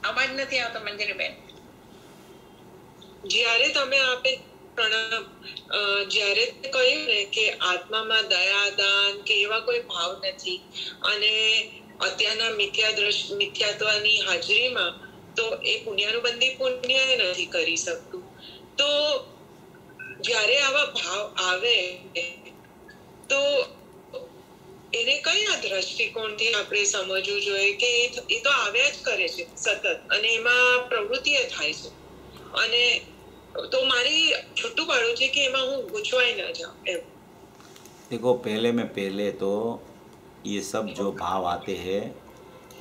અવાજ નથી આવતો મંજરીબેન। જ્યારે તમે આપે જ્યારે કહ્યું ને કે આત્મામાં દયા દાન કે એવા કોઈ ભાવ નથી, અને અત્યારના મિથ્યાત્વની હાજરીમાં તો એ પુણ્યાનુબંધી પુણ્ય નથી કરી શકતું। તો જ્યારે આવા ભાવ આવે તો એને કયા દ્રષ્ટિકોણથી આપણે સમજવું જોઈએ કે એ તો આવ્યા જ કરે છે સતત, અને એમાં પ્રવૃત્તિ થાય છે, અને તો મારી છૂટું પાડવું છે કે એમાં હું ગૂંચવાઈ ના જાઉં એમ। देखो, पहले तो ये सब जो भाव आते हैं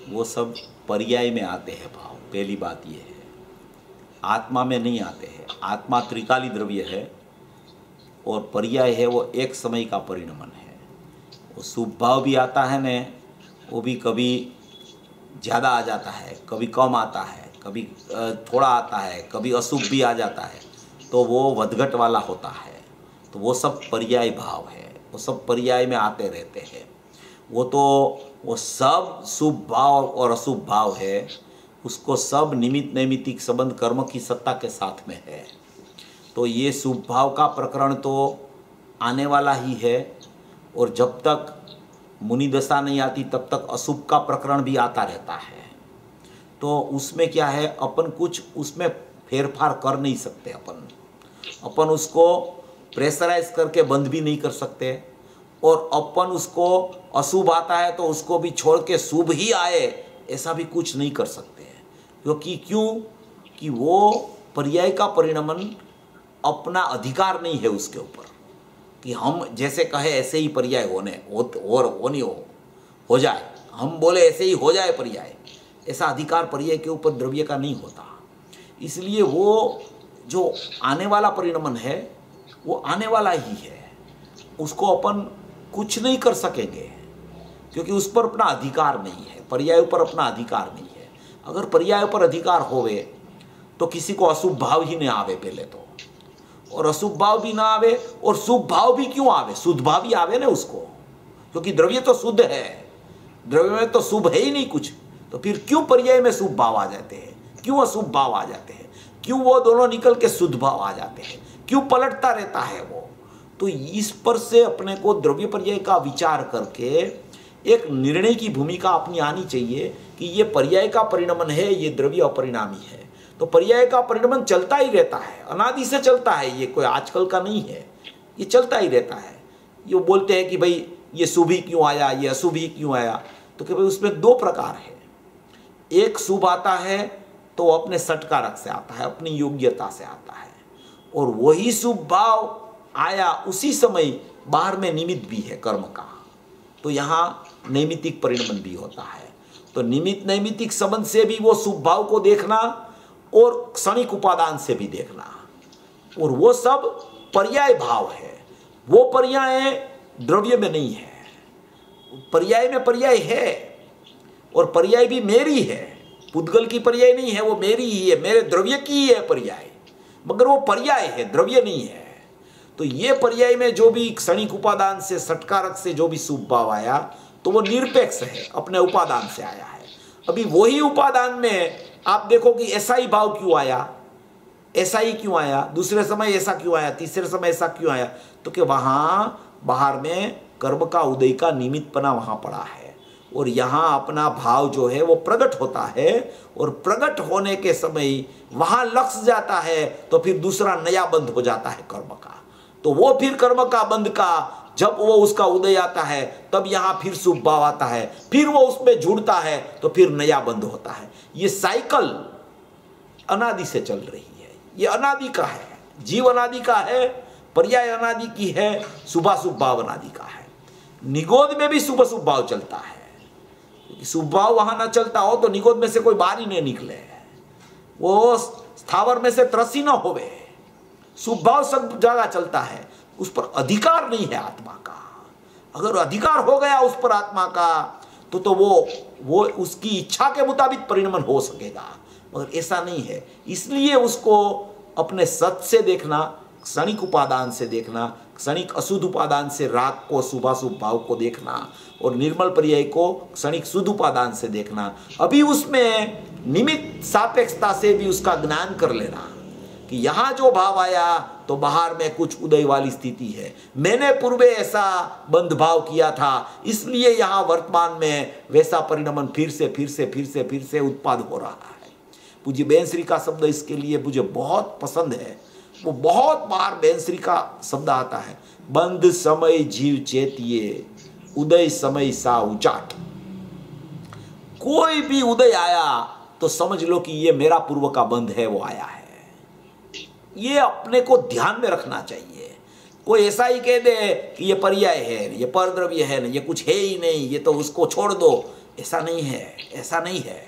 वो सब पर्याय में आते हैं भाव। पहली बात ये है, आत्मा में नहीं आते हैं। आत्मा त्रिकाली द्रव्य है, और पर्याय है वो एक समय का परिणमन है। वो शुभ भाव भी आता है ने, वो भी कभी ज़्यादा आ जाता है, कभी कम आता है, कभी थोड़ा आता है, कभी अशुभ भी आ जाता है, तो वो वधघट वाला होता है। तो वो सब पर्याय भाव है, वो सब पर्याय में आते रहते हैं। वो सब शुभ भाव और अशुभ भाव है, उसको सब निमित्त नैमित्तिक संबंध कर्म की सत्ता के साथ में है। तो ये शुभ भाव का प्रकरण तो आने वाला ही है, और जब तक मुनि दशा नहीं आती तब तक अशुभ का प्रकरण भी आता रहता है। तो उसमें क्या है, अपन कुछ उसमें फेरफार कर नहीं सकते। अपन उसको प्रेशराइज करके बंद भी नहीं कर सकते, और अपन उसको अशुभ आता है तो उसको भी छोड़ के शुभ ही आए ऐसा भी कुछ नहीं कर सकते हैं। क्योंकि वो पर्याय का परिणमन अपना अधिकार नहीं है उसके ऊपर, कि हम जैसे कहे ऐसे ही पर्याय हो जाए, हम बोले ऐसे ही हो जाए पर्याय, ऐसा अधिकार पर्याय के ऊपर द्रव्य का नहीं होता। इसलिए वो जो आने वाला परिणमन है वो आने वाला ही है, उसको अपन कुछ नहीं कर सकेंगे, क्योंकि उस पर अपना अधिकार नहीं है, पर्याय पर अपना अधिकार नहीं है। अगर पर्याय पर अधिकार होवे तो किसी को अशुभ भाव ही नहीं आवे पहले तो, और अशुभ भाव भी ना आवे, और शुभ भाव भी क्यों आवे, शुद्ध भाव ही आवे ना उसको, क्योंकि द्रव्य तो शुद्ध है, द्रव्य में तो शुभ है ही नहीं कुछ। तो फिर क्यों पर्याय में शुभ भाव आ जाते हैं, क्यों अशुभ भाव आ जाते हैं, क्यों वो दोनों निकल के शुद्ध भाव आ जाते हैं, क्यों पलटता रहता है वो। तो इस पर से अपने को द्रव्य पर्याय का विचार करके एक निर्णय की भूमिका अपनी आनी चाहिए कि ये पर्याय का परिणमन है, ये द्रव्य अपरिणामी है। तो पर्याय का परिणमन चलता ही रहता है, अनादि से चलता है, ये कोई आजकल का नहीं है, ये चलता ही रहता है। ये बोलते हैं कि भाई ये शुभ ही क्यों आया, ये अशुभ ही क्यों आया, तो कि भाई उसमें दो प्रकार है। एक शुभ आता है तो अपने सटकारक से आता है, अपनी योग्यता से आता है, और वही शुभ भाव आया उसी समय बाहर में निमित्त भी है कर्म का, तो यहाँ नैमित्तिक परिणमन भी होता है। तो निमित्त नैमित्तिक संबंध से भी वो शुभ भाव को देखना और क्षणिक उपादान से भी देखना, और वो सब पर्याय भाव है। वो पर्याय द्रव्य में नहीं है, पर्याय में पर्याय है, और पर्याय भी मेरी है, पुद्गल की पर्याय नहीं है, वो मेरी ही है, मेरे द्रव्य की ही है पर्याय, मगर वो पर्याय है, द्रव्य नहीं है। तो ये पर्याय में जो भी क्षणिक उपादान से सटकारक से जो भी शुभ भाव आया तो वो निरपेक्ष है, अपने उपादान से आया है। अभी वही उपादान में आप देखो कि ऐसा ही भाव क्यों आया, ऐसा ही क्यों आया, दूसरे समय ऐसा क्यों आया, तीसरे समय ऐसा क्यों आया, तो कि वहाँ बाहर में कर्म का उदय का निमित्तपना वहाँ पड़ा है, और यहाँ अपना भाव जो है वो प्रकट होता है, और प्रकट होने के समय वहाँ लक्ष्य जाता है तो फिर दूसरा नया बंध हो जाता है कर्म का। तो वो फिर कर्म का बंध का जब वो उसका उदय आता है तब यहाँ फिर शुभ भाव आता है, फिर वो उसमें जुड़ता है तो फिर नया बंध होता है। ये साइकिल अनादि से चल रही है, ये अनादि का है, जीव अनादि का है, पर्याय अनादि की है, शुभाशुभ भाव अनादि का है। निगोद में भी शुभ शुभ भाव चलता है, क्योंकि शुभ भाव वहां ना चलता हो तो निगोद में से कोई बाहर ही नहीं निकले, वो स्थावर में से त्रसी ना होवे, शुभ भाव सब जगह चलता है, उस पर अधिकार नहीं है आत्मा का। अगर अधिकार हो गया उस पर आत्मा का तो वो उसकी इच्छा के मुताबिक परिणमन हो सकेगा, मगर ऐसा नहीं है। इसलिए उसको अपने सत से देखना, क्षणिक उपादान से देखना, क्षणिक अशुद्ध उपादान से राग को शुभाशुभ भाव को देखना, और निर्मल पर्याय को क्षणिक शुद्ध उपादान से देखना। अभी उसमें निमित्त सापेक्षता से भी उसका ज्ञान कर लेना कि यहाँ जो भाव आया तो बाहर में कुछ उदय वाली स्थिति है, मैंने पूर्वे ऐसा बंध भाव किया था, इसलिए यहाँ वर्तमान में वैसा परिणमन फिर से उत्पाद हो रहा है। पूज्य बेंसरी का शब्द इसके लिए मुझे बहुत पसंद है, वो बहुत बार बेंसरी का शब्द आता है, बंध समय जीव चेतिए, उदय समय सा उचाट। कोई भी उदय आया तो समझ लो कि ये मेरा पूर्व का बंध है, वो आया है। ये अपने को ध्यान में रखना चाहिए। कोई ऐसा ही कह दे कि ये पर्याय है, ये परद्रव्य है, ये कुछ है ही नहीं, ये तो उसको छोड़ दो, ऐसा नहीं है, ऐसा नहीं है।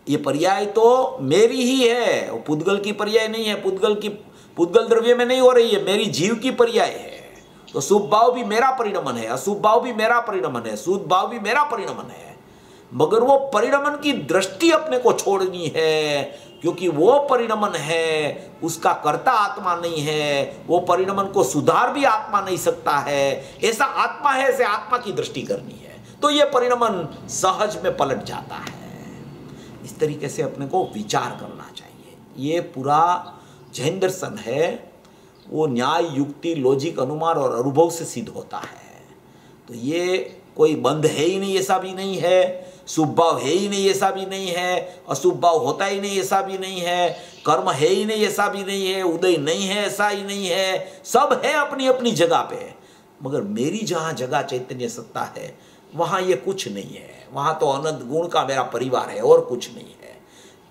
ये पर्याय तो मेरी ही है, वो पुद्गल की पर्याय नहीं है, पुद्गल द्रव्य में नहीं हो रही है, मेरी जीव की पर्याय है। तो शुभ भाव भी मेरा परिणमन है, अशुभ भाव भी मेरा परिणमन है, शुद्ध भाव भी मेरा परिणमन है। मगर वो परिणमन की दृष्टि अपने को छोड़नी है, क्योंकि वो परिणमन है, उसका कर्ता आत्मा नहीं है, वो परिणमन को सुधार भी आत्मा नहीं सकता है। ऐसा आत्मा है, ऐसे आत्मा की दृष्टि करनी है, तो ये परिणमन सहज में पलट जाता है। इस तरीके से अपने को विचार करना चाहिए। ये पूरा जैन दर्शन है, वो न्याय, युक्ति, लॉजिक, अनुमान और अनुभव से सिद्ध होता है। तो ये कोई बंध है ही नहीं ऐसा भी नहीं है, शुभ भाव है ही नहीं ऐसा भी नहीं है, अशुभ भाव होता ही नहीं ऐसा भी नहीं है, कर्म है ही नहीं ऐसा भी नहीं है, उदय नहीं है ऐसा ही नहीं है, सब है अपनी अपनी जगह पे। मगर मेरी जहाँ जगह चैतन्य सत्ता है वहाँ ये कुछ नहीं है, वहाँ तो अनंत गुण का मेरा परिवार है और कुछ नहीं है।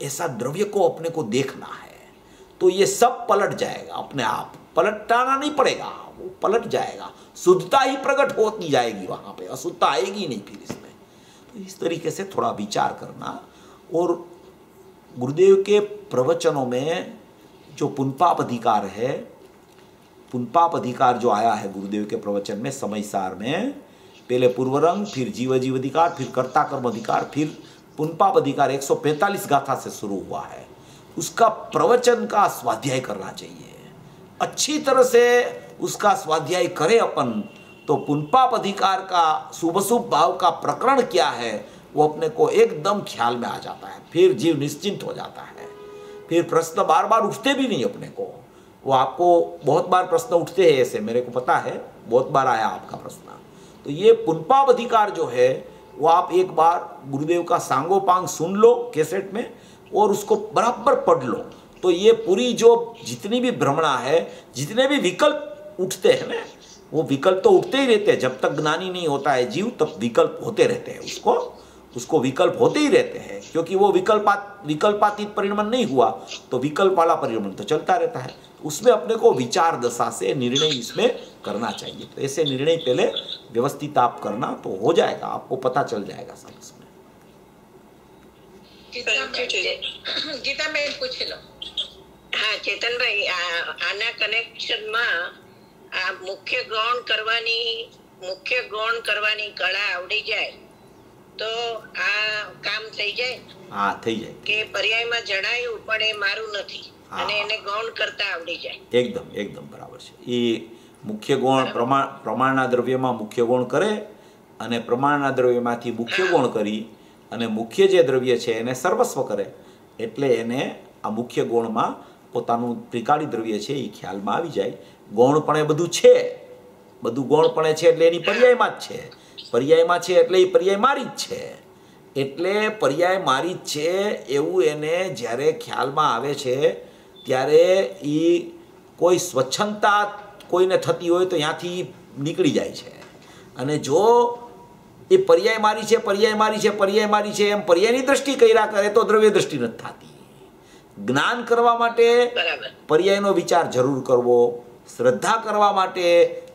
ऐसा द्रव्य को अपने को देखना है, तो ये सब पलट जाएगा अपने आप। पलटाना नहीं पड़ेगा, वो पलट जाएगा, शुद्धता ही प्रकट होती जाएगी वहाँ पे, अशुद्धता आएगी नहीं फिर इसमें। तो इस तरीके से थोड़ा विचार करना। और गुरुदेव के प्रवचनों में जो पुनपाप अधिकार है, पुनपाप अधिकार जो आया है गुरुदेव के प्रवचन में समय सार में, पहले पूर्वरंग, फिर जीव जीव अधिकार, फिर कर्ता कर्म अधिकार, फिर पुनपाप अधिकार 145 गाथा से शुरू हुआ है। उसका प्रवचन का स्वाध्याय करना चाहिए, अच्छी तरह से उसका स्वाध्याय करें अपन, तो पुनपाप अधिकार का शुभ शुभ भाव का प्रकरण क्या है वो अपने को एकदम ख्याल में आ जाता है। फिर जीव निश्चिंत हो जाता है, फिर प्रश्न बार बार उठते भी नहीं अपने को। वो आपको बहुत बार प्रश्न उठते हैं ऐसे, मेरे को पता है, बहुत बार आया आपका प्रश्न। तो ये पुनपाप अधिकार जो है वो आप एक बार गुरुदेव का सांगोपांग सुन लो कैसेट में, और उसको बराबर पढ़ लो, तो ये पूरी जो जितनी भी भ्रमणा है, जितने भी विकल्प उठते हैं ना, वो विकल्प तो उठते ही रहते हैं। जब तक ज्ञानी नहीं होता है जीव, तब विकल्प होते रहते हैं, उसको विकल्प होते ही रहते हैं, क्योंकि वो विकल्पातीत परिणमन नहीं हुआ, तो विकल्प वाला परिणमन तो चलता रहता है। उसमें अपने को विचार दशा से निर्णय इसमें करना चाहिए। तो ऐसे निर्णय पहले व्यवस्थित आप करना, तो हो जाएगा, आपको पता चल जाएगा सब इसमें। ગીતા બેન પૂછી લો. હા ચેતનભાઈ, આના કનેક્શનમાં આ મુખ્ય ગૌણ કરવાની કળા આવડી જાય તો આ કામ થઈ જાય. હા થઈ જાય કે પર્યાયમાં જણાયું પણ એ મારું નથી અને એને ગૌણ કરતા આવડી જાય. એકદમ બરાબર છે. એ મુખ્ય ગૌણ પ્રમાણના દ્રવ્યમાં મુખ્ય ગૌણ કરે અને પ્રમાણના દ્રવ્યમાંથી મુખ્ય ગૌણ કરી અને મુખ્ય જે દ્રવ્ય છે એને સર્વસ્વ કરે, એટલે એને આ મુખ્ય ગૌણમાં પોતાનું ત્રિકાળી દ્રવ્ય છે એ ખ્યાલમાં આવી જાય. ગૌણપણે બધું છે, બધું ગૌણપણે છે એટલે એની પર્યાયમાં જ છે, પર્યાયમાં છે એટલે એ પર્યાય મારી જ છે, એટલે પર્યાય મારી જ છે એવું એને જ્યારે ખ્યાલમાં આવે છે ત્યારે એ કોઈ સ્વચ્છંદતા કોઈને થતી હોય તો ત્યાંથી નીકળી જાય છે. અને જો એ પર્યાય મારી છે, પર્યાય મારી છે, પર્યાય મારી છે એમ પર્યાયની દ્રષ્ટિ કર્યા કરે તો દ્રવ્ય દ્રષ્ટિ નથી થતી. જ્ઞાન કરવા માટે પર્યાયનો વિચાર જરૂર કરવો, શ્રદ્ધા કરવા માટે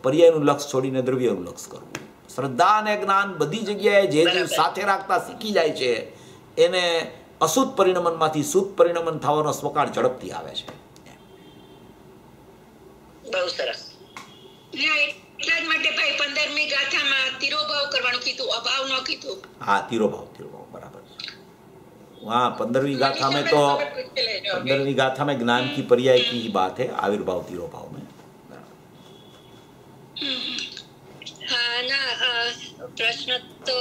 પર્યાયનું લક્ષ છોડીને દ્રવ્યનું લક્ષ કરવું. શ્રદ્ધા અને જ્ઞાન બધી જગ્યાએ જે સાથે રાખતા શીખી જાય છે એને અશુદ્ધ પરિણમનમાંથી શુદ્ધ પરિણમન થવાનો સ્વકાળ ઝડપથી આવે છે. બહુ સરસ. એટલા જ માટે ભાઈ 15મી ગાથામાં તિરોભાવ કરવાનું કીધું, અભાવ ન કીધું. हाँ तिरोभाव बराबर. वहाँ 15वीं गाथा में तो 15वीं गाथा में ज्ञान की पर्याय की ही बात है, आविर्भाव तिरोभाव में. હા ના, પ્રશ્ન તો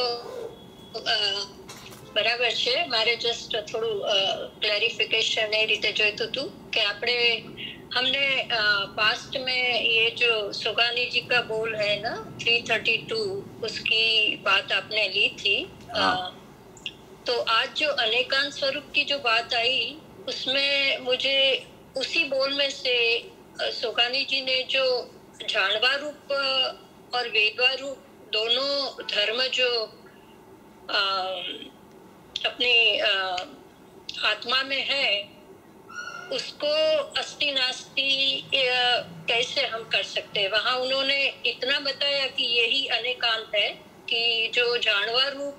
બરાબર છે. મારે જસ્ટ થોડું ક્લેરિફિકેશન એ રીતે જોઈતું હતું કે આપણે हमने पास्ट में ये जो सुगानी जी का बोल है ना 332, उसकी बात आपने ली थी. तो आज जो अनेकांत स्वरूप की जो बात आई उसमें मुझे उसी बोल में से सुगानी जी ने जो जानवा रूप और वेदवा रूप दोनों धर्म जो अपनी आत्मा में है उसको अस्ति नास्ति कैसे हम कर सकते हैं. वहाँ उन्होंने इतना बताया कि यही अनेकांत है कि जो जानवा रूप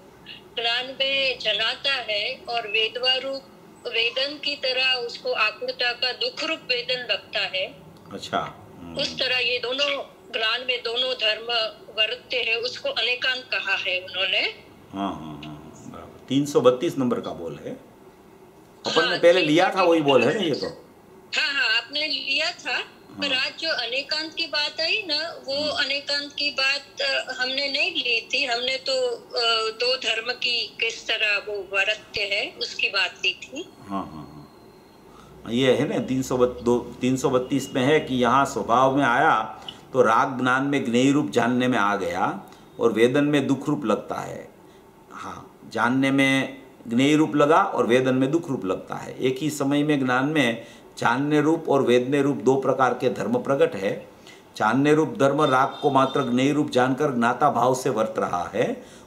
ज्ञान में जनाता है और वेदवा रूप वेदन की तरह उसको आकुलता का दुख रूप वेदन लगता है. अच्छा. उस तरह ये दोनों ज्ञान में दोनों धर्म वर्तते हैं, उसको अनेकांत कहा है उन्होंने. हाँ, बराबर. 332 नंबर का बोल है। अपन ने हाँ, पहले लिया था वही बोल है ना ये तो। हाँ हाँ, आपने लिया था, पर आज जो अनेकांत की बात आई ना, वो अनेकांत की बात हमने नहीं ली थी। हमने तो दो धर्म की किस तरह वो वर्त्य है उसकी बात ली थी। हाँ हाँ हाँ, ये है ना 332 में है कि यहाँ स्वभाव में आया तो राग ज्ञान में ज्ञेय रूप जानने में आ गया और वेदन में दुख रूप लगता है। हाँ, जानने में ज्ञेय रूप लगा और वेदन में दुख रूप लगता है। एक ही समय में ज्ञान में जानने रूप और वेदने रूप दो प्रकार के धर्म प्रकट है। जानने रूप धर्म राग को मात्र ज्ञेय रूप जानकर ज्ञाता भाव से वर्त रहा है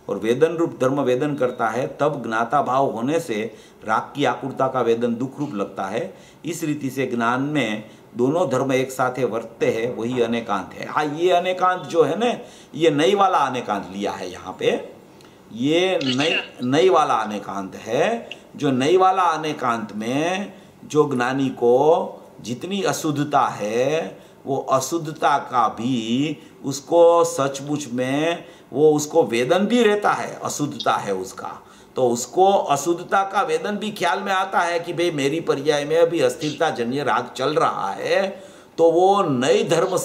और वेदन रूप धर्म वेदन करता है, तब ज्ञाता भाव होने से राग की आकुलता का वेदन दुख रूप लगता है। इस रीति से ज्ञान में दोनों धर्म एक साथ वर्तते हैं, वही अनेकांत है। हाँ, ये अनेकांत जो है ना, ये नई वाला अनेकांत लिया है यहाँ पे। ये नई वाला अनेकांत है। जो नई वाला अनेकांत में जो ज्ञानी को जितनी अशुद्धता है, वो अशुद्धता का भी उसको सचमुच में वो उसको वेदन भी रहता है, अशुद्धता है उसका, तो उसको अशुद्धता का वेदन भी ख्याल में आता है कि भाई मेरी पर्याय में अभी अस्थिरता जन्य राग चल रहा है। तो वो नई धर्म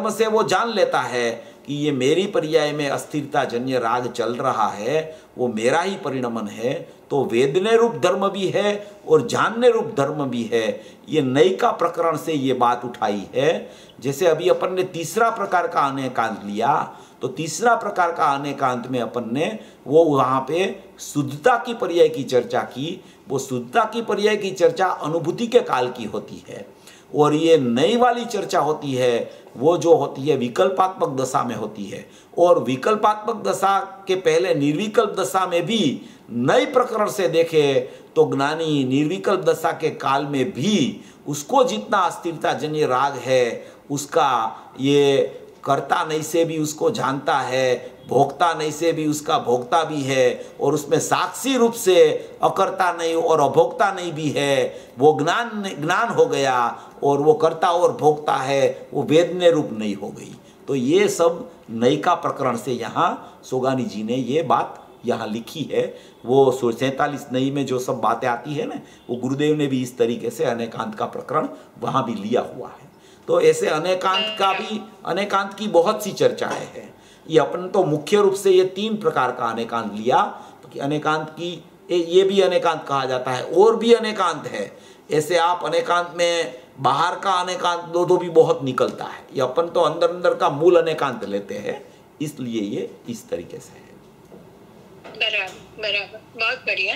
से वो जान लेता है कि ये मेरी पर्याय में अस्थिरता जन्य राग चल रहा है, वो मेरा ही परिणमन है। तो वेदने रूप धर्म भी है और जानने रूप धर्म भी है। ये नई का प्रकरण से ये बात उठाई है। जैसे अभी अपन ने तीसरा प्रकार का अनेकांत लिया, तो तीसरा प्रकार का अनेकांत में अपन ने वो वहाँ पे शुद्धता की पर्याय की चर्चा की। वो शुद्धता की पर्याय की चर्चा अनुभूति के काल की होती है और ये नई वाली चर्चा होती है, वो जो होती है विकल्पात्मक दशा में होती है। और विकल्पात्मक दशा के पहले निर्विकल्प दशा में भी नई प्रकरण से देखे तो ज्ञानी निर्विकल्प दशा के काल में भी उसको जितना अस्थिरता जन्य राग है उसका ये कर्ता नहीं से भी उसको जानता है, भोक्ता नहीं से भी उसका भोक्ता भी है, और उसमें साक्षी रूप से अकर्ता नहीं और अभोक्ता नहीं भी है। वो ज्ञान हो गया और वो कर्ता और भोक्ता है, वो वेदने रूप नहीं हो गई। तो ये सब नई का प्रकरण से यहाँ सोगानी जी ने ये बात यहाँ लिखी है। वो 47 नई में जो सब बातें आती है ना, वो गुरुदेव ने भी इस तरीके से अनेकांत का प्रकरण वहाँ भी लिया हुआ है। तो ऐसे अनेकांत की बहुत सी चर्चाएं हैं। ये अपन तो मुख्य रूप से ये 3 प्रकार का अनेकांत लिया, तो कि अनेकांत की ये भी अनेकांत कहा जाता है और भी अनेकांत है। ऐसे आप अनेकांत में बाहर का अनेकांत दो भी बहुत निकलता है। ये अपन तो अंदर का मूल अनेकांत लेते हैं, इसलिए ये इस तरीके से है। बराबर, बहुत बढ़िया।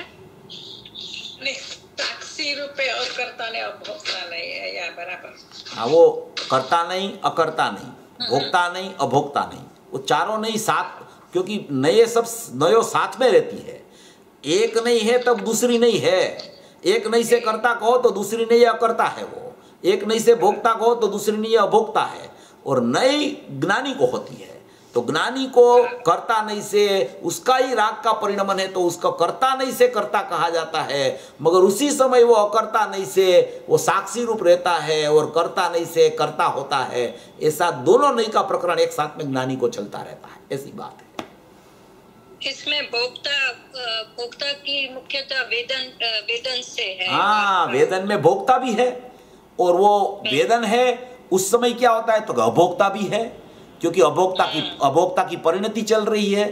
साक्षी रूप है और कर्ता ने अभोक्ता नहीं है, या बराबर। हाँ, वो कर्ता नहीं, अकर्ता नहीं, भोक्ता नहीं, अभोक्ता नहीं, वो चारों नहीं साथ, क्योंकि नयो साथ में रहती है। एक नहीं है तब दूसरी नहीं है। एक नहीं से कर्ता कहो तो दूसरी नहीं अकर्ता है वो। एक नहीं से भोक्ता कहो तो दूसरी नहीं अभोक्ता है। और नई ज्ञानी को होती है, तो ज्ञानी को कर्ता नहीं से उसका ही राग का परिणमन है, तो उसका कर्ता नहीं से कर्ता कहा जाता है। मगर उसी समय वो अकर्ता नहीं से वो साक्षी रूप रहता है और कर्ता नहीं से कर्ता होता है। ऐसा दोनों नहीं का प्रकरण एक साथ में ज्ञानी को चलता रहता है, ऐसी बात है। इसमें भोक्ता की मुख्यतः वेदन से है। हाँ, वेदन में भोक्ता भी है और वो वेदन है उस समय क्या होता है तो अभोक्ता भी है, क्योंकि अभोक्ता की परिणति चल रही है।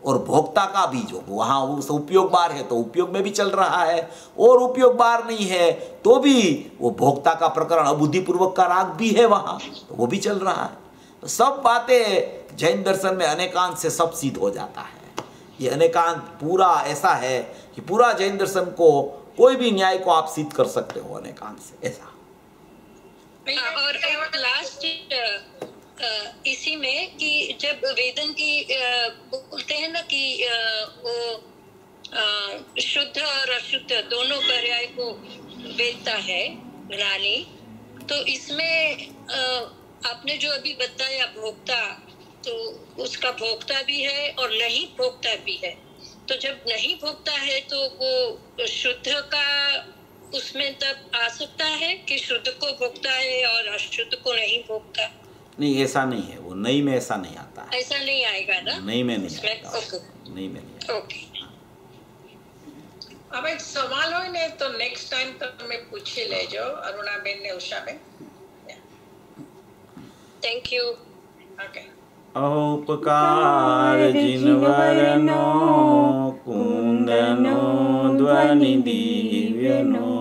और भोक्ता का भी जो वहाँ उपयोग बार है तो उपयोग में भी चल रहा है, और उपयोग बार नहीं है तो भी वो भोक्ता का प्रकरण अबुद्धिपूर्वक का राग भी है वहाँ, तो वो भी चल रहा है। तो सब बातें जैन दर्शन में अनेकांत से सब सिद्ध हो जाता है। ये अनेकांत पूरा ऐसा है कि पूरा जैन दर्शन को कोई भी न्याय को आप सिद्ध कर सकते हो अनेकांत से, ऐसा। और लास्ट इसी में कि जब वेदन की बोलते हैं ना कि वो शुद्ध और अशुद्ध दोनों पर्याय को वेदता है ज्ञानी, तो इसमें आपने जो अभी बताया भोक्ता, तो उसका भोक्ता भी है और नहीं भोक्ता भी है। तो जब नहीं भोक्ता है तो वो शुद्ध का उसमें तब आ सकता है कि शुद्ध को भोक्ता है और अशुद्ध को नहीं भोक्ता। नहीं, ऐसा नहीं है, वो नई में ऐसा नहीं आता है। ऐसा नहीं आएगा ना? नई में नहीं आएगा। ओके, नई में नहीं आएगा। ओके। હવે સવાલ હોય ને તો નેક્સ્ટ ટાઈમ તમે પૂછી લેજો અરુણાબેન ને ઉષાબેન. Thank you. ઓકે. ઉપકાર જીનવરનો કુંદનો ધ્વનિ દિવ્યનો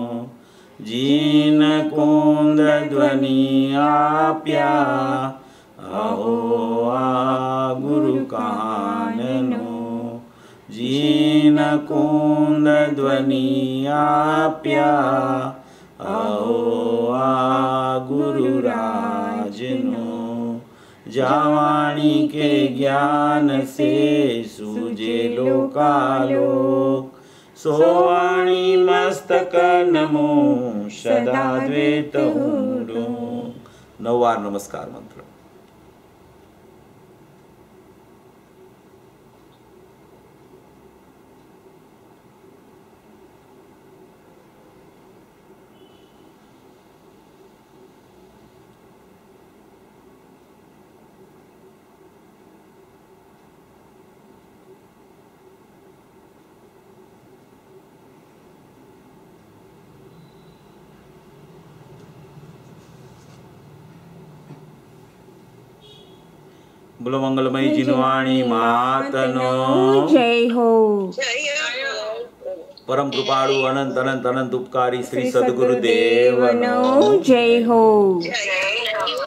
જીન કુંદ ધ્વનિ આપ્યા અહો આ ગુરુ કાનનો જીન કુંદ ધ્વનિ આપ્યા અહો આ ગુરુ રાજનો जावाणी के ज्ञान से सूझे लोकालोक सोवाणी मस्तक नमो सदा द्वैत ऊंडो. 9 વાર નમસ્કાર મંત્ર. બોલો મંગલમય જીનવાણી માતનો જય હો. પરમ કૃપાળુ અનંત અનંત અનંત ઉપકારી શ્રી સદગુરુદેવનો જય હો. જય